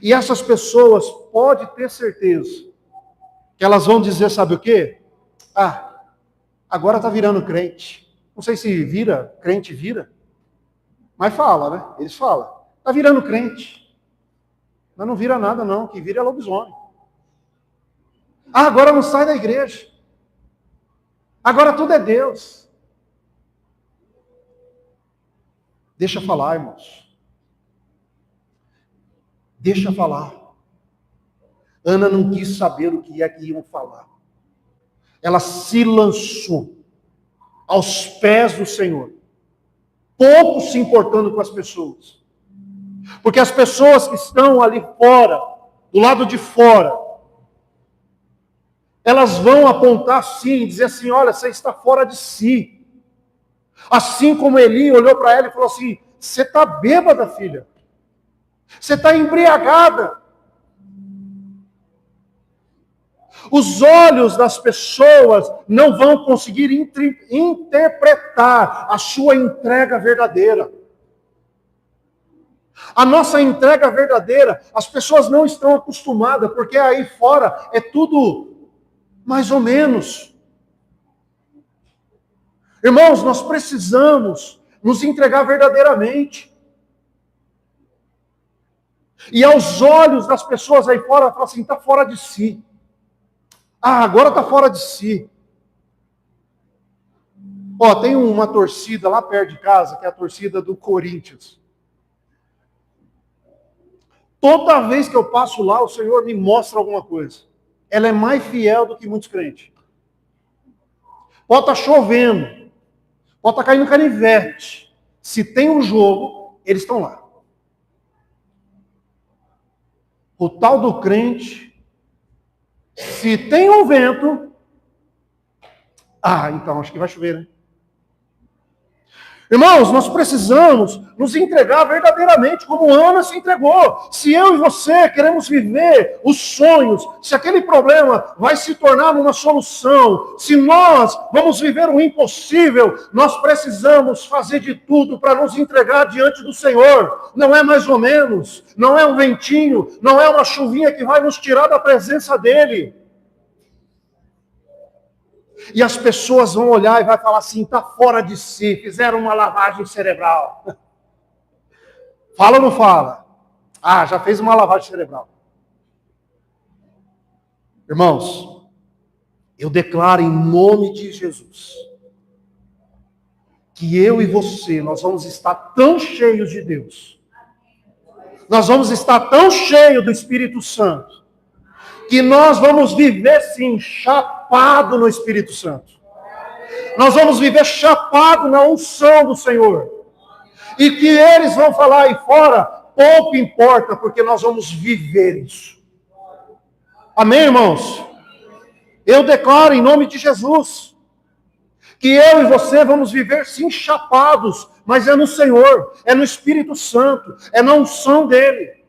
E essas pessoas, pode ter certeza, que elas vão dizer, sabe o quê? Ah, agora está virando crente. Não sei se vira, crente vira. Mas fala, né? Eles falam. Está virando crente. Mas não vira nada não, que vira é lobisomem. Ah, agora não sai da igreja. Agora tudo é Deus. Deixa falar, irmãos. Deixa falar. Ana não quis saber o que é que iam falar. Ela se lançou aos pés do Senhor, pouco se importando com as pessoas. Porque as pessoas que estão ali fora, do lado de fora, Elas vão apontar sim, dizer assim, olha, você está fora de si. Assim como Eli olhou para ela e falou assim, você está bêbada, filha. Você está embriagada. Os olhos das pessoas não vão conseguir interpretar a sua entrega verdadeira. A nossa entrega verdadeira, as pessoas não estão acostumadas, porque aí fora é tudo mais ou menos. Irmãos, nós precisamos nos entregar verdadeiramente. E aos olhos das pessoas aí fora, fala assim, está fora de si. Ah, agora está fora de si. Ó, tem uma torcida lá perto de casa, que é a torcida do Corinthians. Toda vez que eu passo lá, o Senhor me mostra alguma coisa. Ela é mais fiel do que muitos crentes. Pode estar chovendo, pode estar caindo canivete. Se tem um jogo, eles estão lá. O tal do crente, se tem um vento, então acho que vai chover, né? Irmãos, nós precisamos nos entregar verdadeiramente como Ana se entregou. Se eu e você queremos viver os sonhos, se aquele problema vai se tornar uma solução, se nós vamos viver o impossível, nós precisamos fazer de tudo para nos entregar diante do Senhor. Não é mais ou menos, não é um ventinho, não é uma chuvinha que vai nos tirar da presença dEle. E as pessoas vão olhar e vai falar assim, está fora de si, fizeram uma lavagem cerebral. Fala ou não fala? Já fez uma lavagem cerebral. Irmãos, eu declaro em nome de Jesus, que eu e você, nós vamos estar tão cheios de Deus, nós vamos estar tão cheios do Espírito Santo, que nós vamos viver sim, chapado no Espírito Santo. Nós vamos viver chapado na unção do Senhor. E que eles vão falar aí fora, pouco importa, porque nós vamos viver isso. Amém, irmãos? Eu declaro em nome de Jesus, que eu e você vamos viver sim chapados, mas é no Senhor, é no Espírito Santo, é na unção dEle.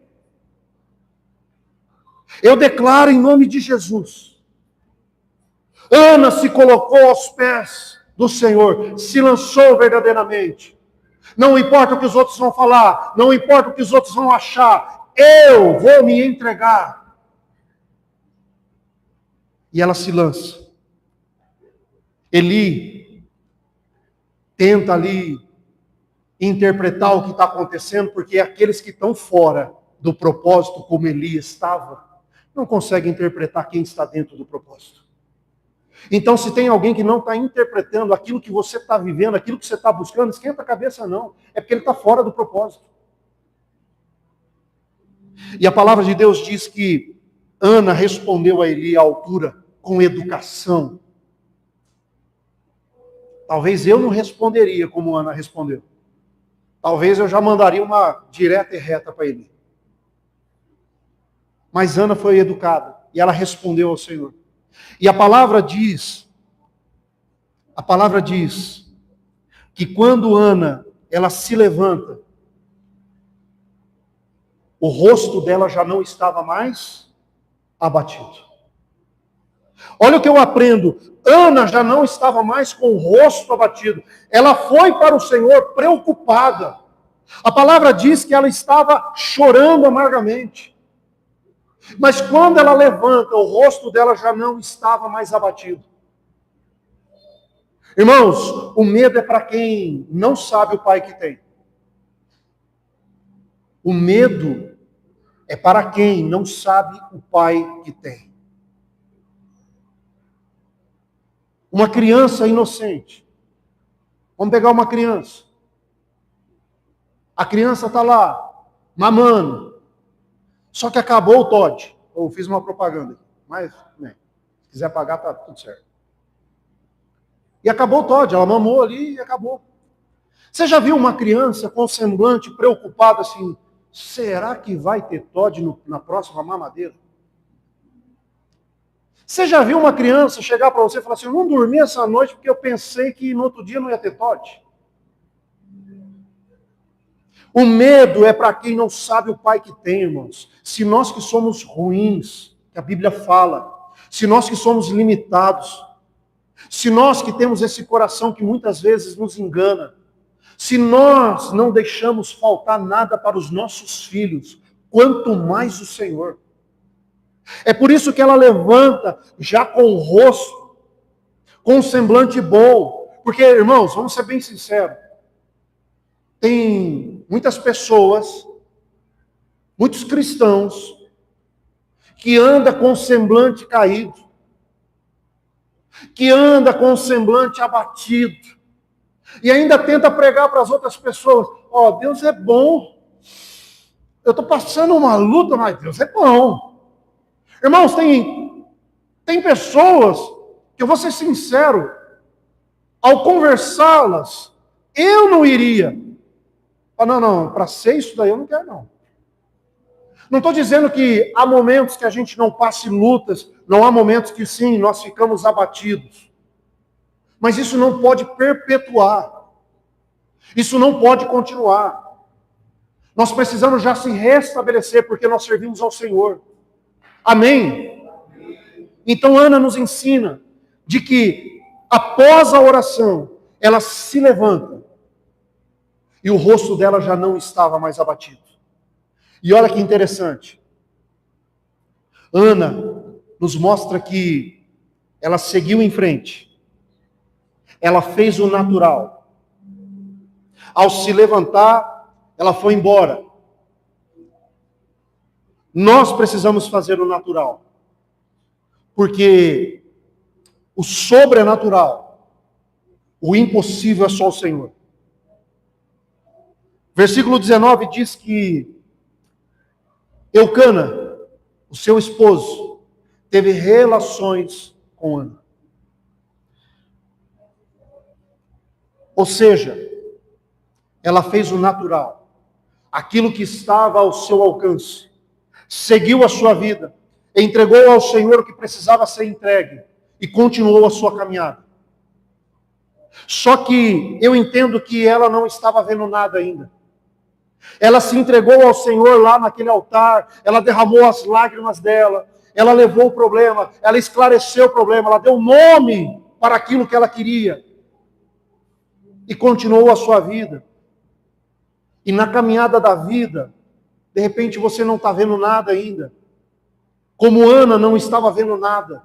Eu declaro em nome de Jesus. Ana se colocou aos pés do Senhor, se lançou verdadeiramente. Não importa o que os outros vão falar, não importa o que os outros vão achar, eu vou me entregar. E ela se lança. Eli tenta ali interpretar o que está acontecendo, porque aqueles que estão fora do propósito, como Eli estava, não conseguem interpretar quem está dentro do propósito. Então, se tem alguém que não está interpretando aquilo que você está vivendo, aquilo que você está buscando, esquenta a cabeça não. É porque ele está fora do propósito. E a palavra de Deus diz que Ana respondeu a Eli à altura, com educação. Talvez eu não responderia como Ana respondeu. Talvez eu já mandaria uma direta e reta para Eli. Mas Ana foi educada e ela respondeu ao Senhor. E a palavra diz que quando Ana, ela se levanta, o rosto dela já não estava mais abatido. Olha o que eu aprendo. Ana já não estava mais com o rosto abatido. Ela foi para o Senhor preocupada. A palavra diz que ela estava chorando amargamente. Mas quando ela levanta, o rosto dela já não estava mais abatido. Irmãos, o medo é para quem não sabe o pai que tem. O medo é para quem não sabe o pai que tem. Uma criança inocente. Vamos pegar uma criança. A criança está lá, mamando. Só que acabou o Todd. Ou fiz uma propaganda. Mas, né, se quiser pagar, está tudo certo. E acabou o Todd. Ela mamou ali e acabou. Você já viu uma criança com semblante preocupada assim, será que vai ter Todd na próxima mamadeira? Você já viu uma criança chegar para você e falar assim, eu não dormi essa noite porque eu pensei que no outro dia não ia ter Todd? O medo é para quem não sabe o pai que tem, irmãos. Se nós que somos ruins, que a Bíblia fala, se nós que somos limitados, se nós que temos esse coração que muitas vezes nos engana, se nós não deixamos faltar nada para os nossos filhos, quanto mais o Senhor. É por isso que ela levanta já com o rosto, com um semblante bom. Porque, irmãos, vamos ser bem sinceros, tem muitas pessoas, muitos cristãos, que andam com o semblante caído, que anda com o semblante abatido, e ainda tenta pregar para as outras pessoas, ó, Deus é bom, eu estou passando uma luta, mas Deus é bom. Irmãos, tem pessoas, que eu vou ser sincero, ao conversá-las, eu não iria. Não, para ser isso daí eu não quero não. Não estou dizendo que há momentos que a gente não passe lutas, não há momentos que sim, nós ficamos abatidos. Mas isso não pode perpetuar. Isso não pode continuar. Nós precisamos já se restabelecer, porque nós servimos ao Senhor. Amém? Então Ana nos ensina de que após a oração, ela se levanta e o rosto dela já não estava mais abatido. E olha que interessante. Ana nos mostra que ela seguiu em frente. Ela fez o natural. Ao se levantar, ela foi embora. Nós precisamos fazer o natural. Porque o sobrenatural, o impossível é só o Senhor. Versículo 19 diz que Eucana, o seu esposo, teve relações com Ana. Ou seja, ela fez o natural, aquilo que estava ao seu alcance, seguiu a sua vida, entregou ao Senhor o que precisava ser entregue e continuou a sua caminhada. Só que eu entendo que ela não estava vendo nada ainda. Ela se entregou ao Senhor lá naquele altar, ela derramou as lágrimas dela, ela levou o problema, ela esclareceu o problema, ela deu nome para aquilo que ela queria e continuou a sua vida. E na caminhada da vida, de repente você não está vendo nada ainda. Como Ana não estava vendo nada.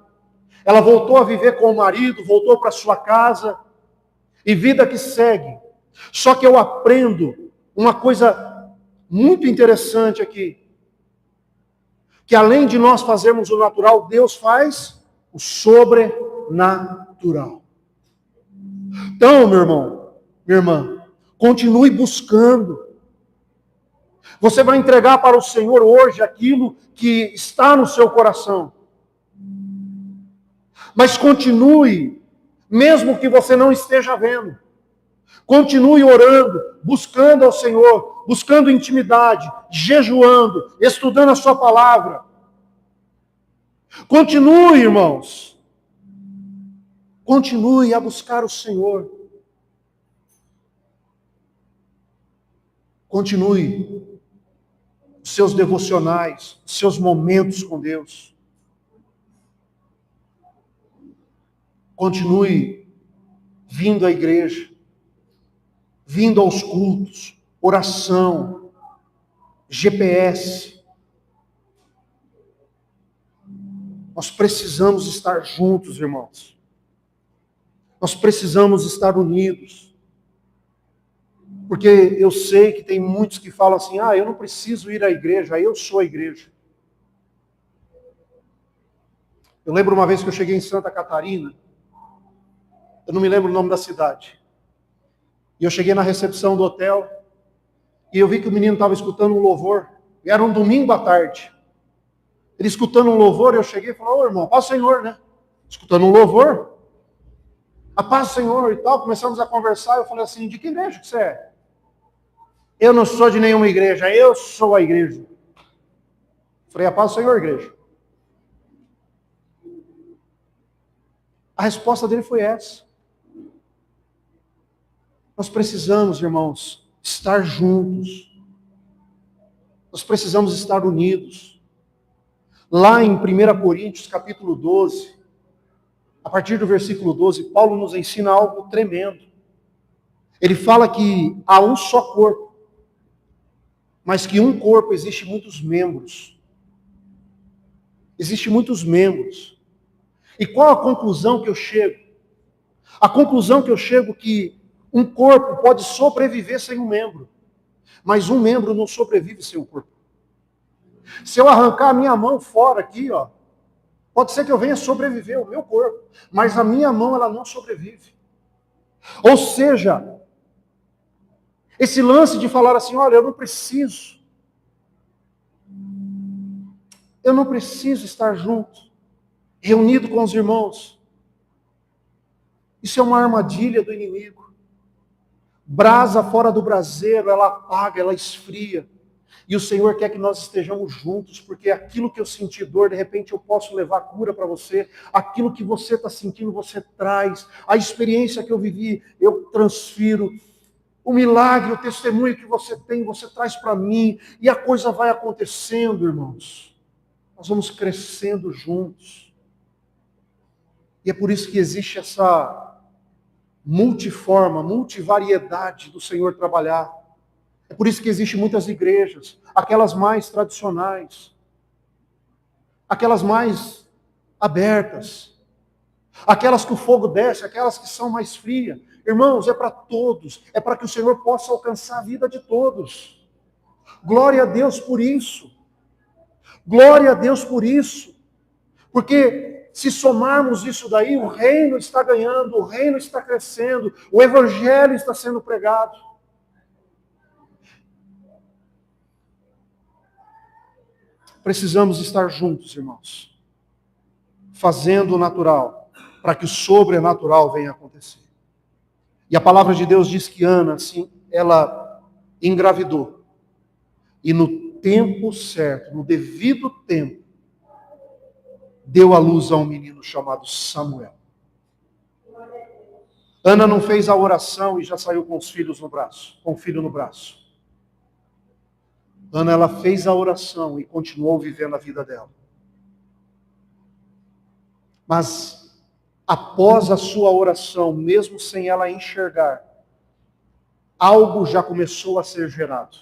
Ela voltou a viver com o marido, voltou para sua casa, e vida que segue. Só que eu aprendo uma coisa muito interessante aqui. Que além de nós fazermos o natural, Deus faz o sobrenatural. Então, meu irmão, minha irmã, continue buscando. Você vai entregar para o Senhor hoje aquilo que está no seu coração. Mas continue, mesmo que você não esteja vendo. Continue orando, buscando ao Senhor, buscando intimidade, jejuando, estudando a sua palavra. Continue, irmãos. Continue a buscar o Senhor. Continue os seus devocionais, os seus momentos com Deus. Continue vindo à igreja, vindo aos cultos, oração, GPS. Nós precisamos estar juntos, irmãos. Nós precisamos estar unidos. Porque eu sei que tem muitos que falam assim, eu não preciso ir à igreja, eu sou a igreja. Eu lembro uma vez que eu cheguei em Santa Catarina, eu não me lembro o nome da cidade. E eu cheguei na recepção do hotel, e eu vi que o menino estava escutando um louvor, e era um domingo à tarde. Ele escutando um louvor, eu cheguei e falei, ô irmão, paz do Senhor, né? Escutando um louvor, a paz do Senhor e tal, começamos a conversar, eu falei assim, de que igreja que você é? Eu não sou de nenhuma igreja, eu sou a igreja. Falei, a paz do Senhor, igreja. A resposta dele foi essa. Nós precisamos, irmãos, estar juntos. Nós precisamos estar unidos. Lá em 1 Coríntios, capítulo 12, a partir do versículo 12, Paulo nos ensina algo tremendo. Ele fala que há um só corpo, mas que um corpo existe muitos membros. Existem muitos membros. E qual a conclusão que eu chego? A conclusão que eu chego é que um corpo pode sobreviver sem um membro, mas um membro não sobrevive sem um corpo. Se eu arrancar a minha mão fora aqui, ó, pode ser que eu venha sobreviver, o meu corpo, mas a minha mão ela não sobrevive. Ou seja, esse lance de falar assim, olha, eu não preciso estar junto, reunido com os irmãos. Isso é uma armadilha do inimigo. Brasa fora do braseiro, ela apaga, ela esfria. E o Senhor quer que nós estejamos juntos, porque aquilo que eu senti dor, de repente eu posso levar cura para você. Aquilo que você está sentindo, você traz. A experiência que eu vivi, eu transfiro. O milagre, o testemunho que você tem, você traz para mim. E a coisa vai acontecendo, irmãos. Nós vamos crescendo juntos. E é por isso que existe essa multiforma, multivariedade do Senhor trabalhar. É por isso que existem muitas igrejas, aquelas mais tradicionais, aquelas mais abertas, aquelas que o fogo desce, aquelas que são mais frias. Irmãos, é para todos, é para que o Senhor possa alcançar a vida de todos. Glória a Deus por isso. Glória a Deus por isso. Porque se somarmos isso daí, o reino está ganhando, o reino está crescendo, o evangelho está sendo pregado. Precisamos estar juntos, irmãos, fazendo o natural, para que o sobrenatural venha acontecer. E a palavra de Deus diz que Ana, assim, ela engravidou. E no tempo certo, no devido tempo, deu à luz a um menino chamado Samuel. Ana não fez a oração e já saiu com os filhos no braço, com o filho no braço. Ana, ela fez a oração e continuou vivendo a vida dela. Mas, após a sua oração, mesmo sem ela enxergar, algo já começou a ser gerado.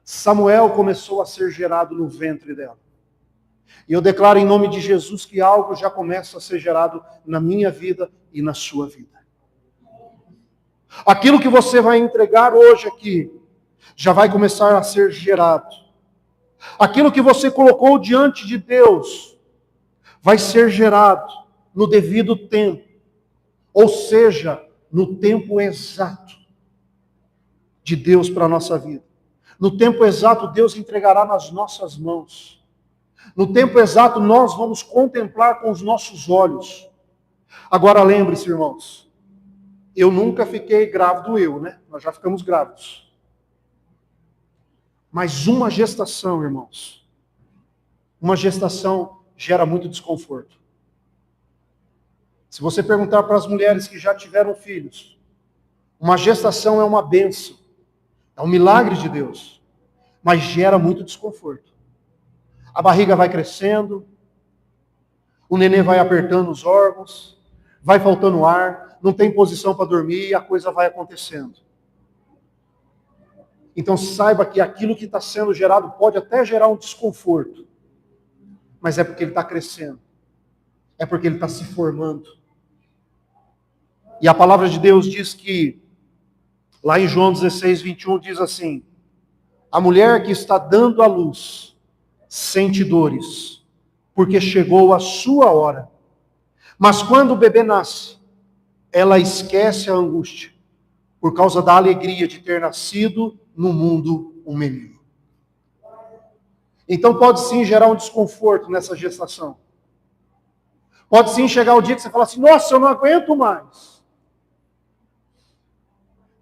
Samuel começou a ser gerado no ventre dela. E eu declaro em nome de Jesus que algo já começa a ser gerado na minha vida e na sua vida. Aquilo que você vai entregar hoje aqui, já vai começar a ser gerado. Aquilo que você colocou diante de Deus, vai ser gerado no devido tempo. Ou seja, no tempo exato de Deus para a nossa vida. No tempo exato, Deus entregará nas nossas mãos. No tempo exato, nós vamos contemplar com os nossos olhos. Agora lembre-se, irmãos, eu nunca fiquei grávido, né? Nós já ficamos grávidos. Mas uma gestação, irmãos, uma gestação gera muito desconforto. Se você perguntar para as mulheres que já tiveram filhos, uma gestação é uma bênção, é um milagre de Deus, mas gera muito desconforto. A barriga vai crescendo, o nenê vai apertando os órgãos, vai faltando ar, não tem posição para dormir e a coisa vai acontecendo. Então saiba que aquilo que está sendo gerado pode até gerar um desconforto, mas é porque ele está crescendo, é porque ele está se formando. E a palavra de Deus diz que, lá em João 16, 21, diz assim, a mulher que está dando à luz sente dores, porque chegou a sua hora. Mas quando o bebê nasce, ela esquece a angústia, por causa da alegria de ter nascido no mundo um menino. Então pode sim gerar um desconforto nessa gestação. Pode sim chegar o dia que você fala assim, nossa, eu não aguento mais.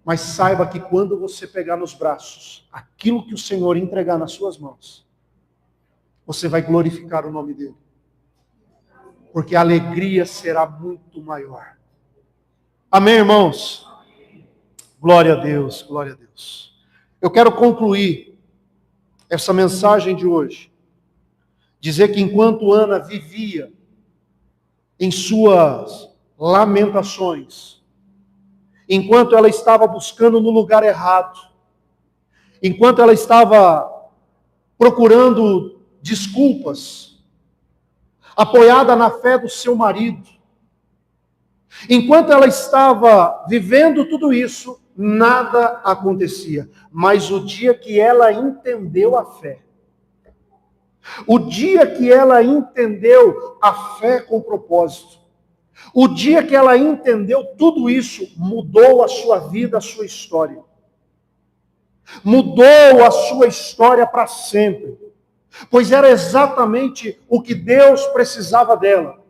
Mas saiba que quando você pegar nos braços aquilo que o Senhor entregar nas suas mãos, você vai glorificar o nome dele. porque a alegria será muito maior. Amém, irmãos? Glória a Deus, glória a Deus. Eu quero concluir essa mensagem de hoje, dizer que enquanto Ana vivia em suas lamentações, enquanto ela estava buscando no lugar errado, enquanto ela estava procurando desculpas, apoiada na fé do seu marido, enquanto ela estava vivendo tudo isso, nada acontecia. Mas o dia que ela entendeu a fé, o dia que ela entendeu a fé com propósito, o dia que ela entendeu tudo isso, mudou a sua vida, a sua história. Mudou a sua história para sempre. Pois era exatamente o que Deus precisava dela.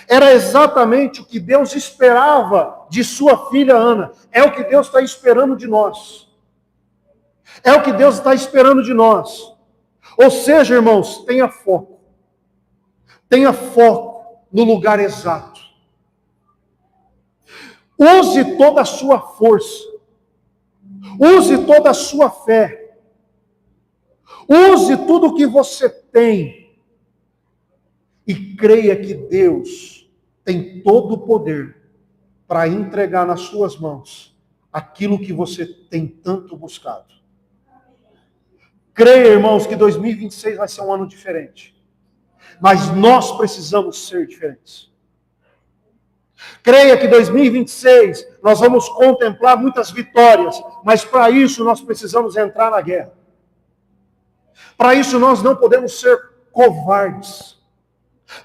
Era exatamente o que Deus esperava de sua filha Ana. É o que Deus está esperando de nós. É o que Deus está esperando de nós. Ou seja, irmãos, tenha foco. Tenha foco no lugar exato. Use toda a sua força. Use toda a sua fé. Use tudo o que você tem. E creia que Deus tem todo o poder para entregar nas suas mãos aquilo que você tem tanto buscado. Creia, irmãos, que 2026 vai ser um ano diferente. Mas nós precisamos ser diferentes. Creia que 2026 nós vamos contemplar muitas vitórias, mas para isso nós precisamos entrar na guerra. Para isso nós não podemos ser covardes.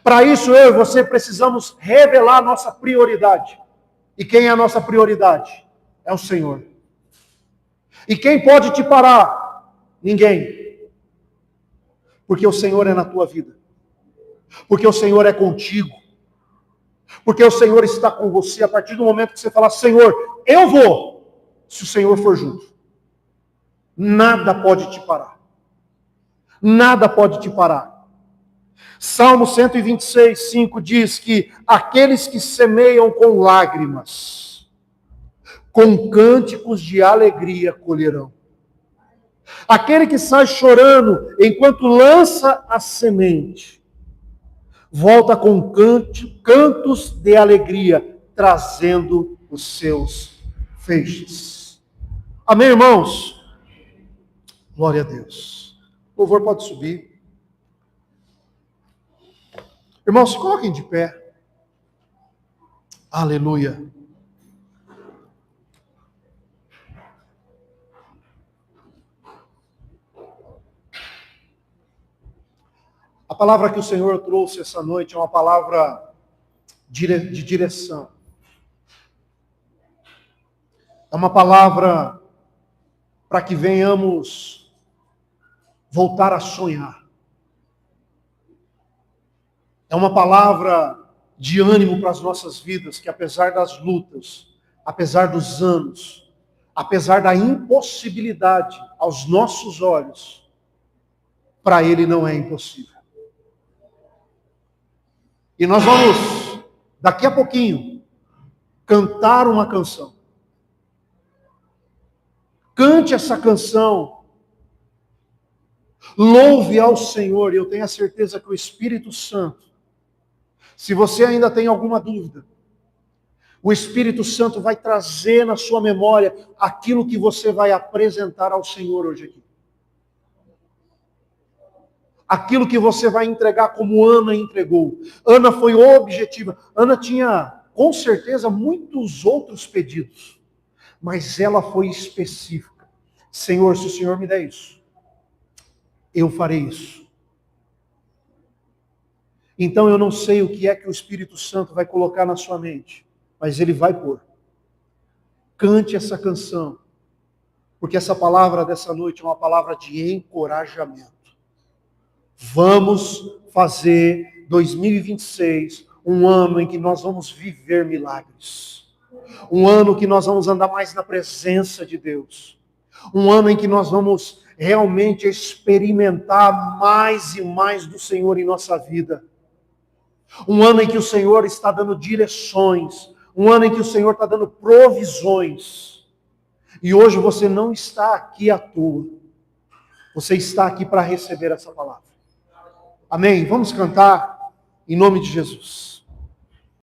Para isso eu e você precisamos revelar a nossa prioridade. E quem é a nossa prioridade? É o Senhor. E quem pode te parar? Ninguém. Porque o Senhor é na tua vida. Porque o Senhor é contigo. Porque o Senhor está com você a partir do momento que você falar, Senhor, eu vou, se o Senhor for junto. Nada pode te parar. Nada pode te parar. Salmo 126, 5 diz que aqueles que semeiam com lágrimas, com cânticos de alegria colherão. Aquele que sai chorando enquanto lança a semente, volta com cantos de alegria, trazendo os seus feixes. Amém, irmãos? Glória a Deus. O louvor pode subir. Irmãos, se coloquem de pé. Aleluia. A palavra que o Senhor trouxe essa noite é uma palavra de direção. É uma palavra para que venhamos voltar a sonhar. É uma palavra de ânimo para as nossas vidas, que apesar das lutas, apesar dos anos, apesar da impossibilidade aos nossos olhos, para Ele não é impossível. E nós vamos, daqui a pouquinho, cantar uma canção. Cante essa canção. Louve ao Senhor. E eu tenho a certeza que o Espírito Santo, se você ainda tem alguma dúvida, o Espírito Santo vai trazer na sua memória aquilo que você vai apresentar ao Senhor hoje aqui. Aquilo que você vai entregar como Ana entregou. Ana foi objetiva. Ana tinha, com certeza, muitos outros pedidos. Mas ela foi específica. Senhor, se o Senhor me der isso, eu farei isso. Então eu não sei o que é que o Espírito Santo vai colocar na sua mente, mas Ele vai pôr. Cante essa canção, porque essa palavra dessa noite é uma palavra de encorajamento. Vamos fazer 2026 um ano em que nós vamos viver milagres. Um ano que nós vamos andar mais na presença de Deus. Um ano em que nós vamos realmente experimentar mais e mais do Senhor em nossa vida. Um ano em que o Senhor está dando direções. Um ano em que o Senhor está dando provisões. E hoje você não está aqui à toa. Você está aqui para receber essa palavra. Amém? Vamos cantar em nome de Jesus.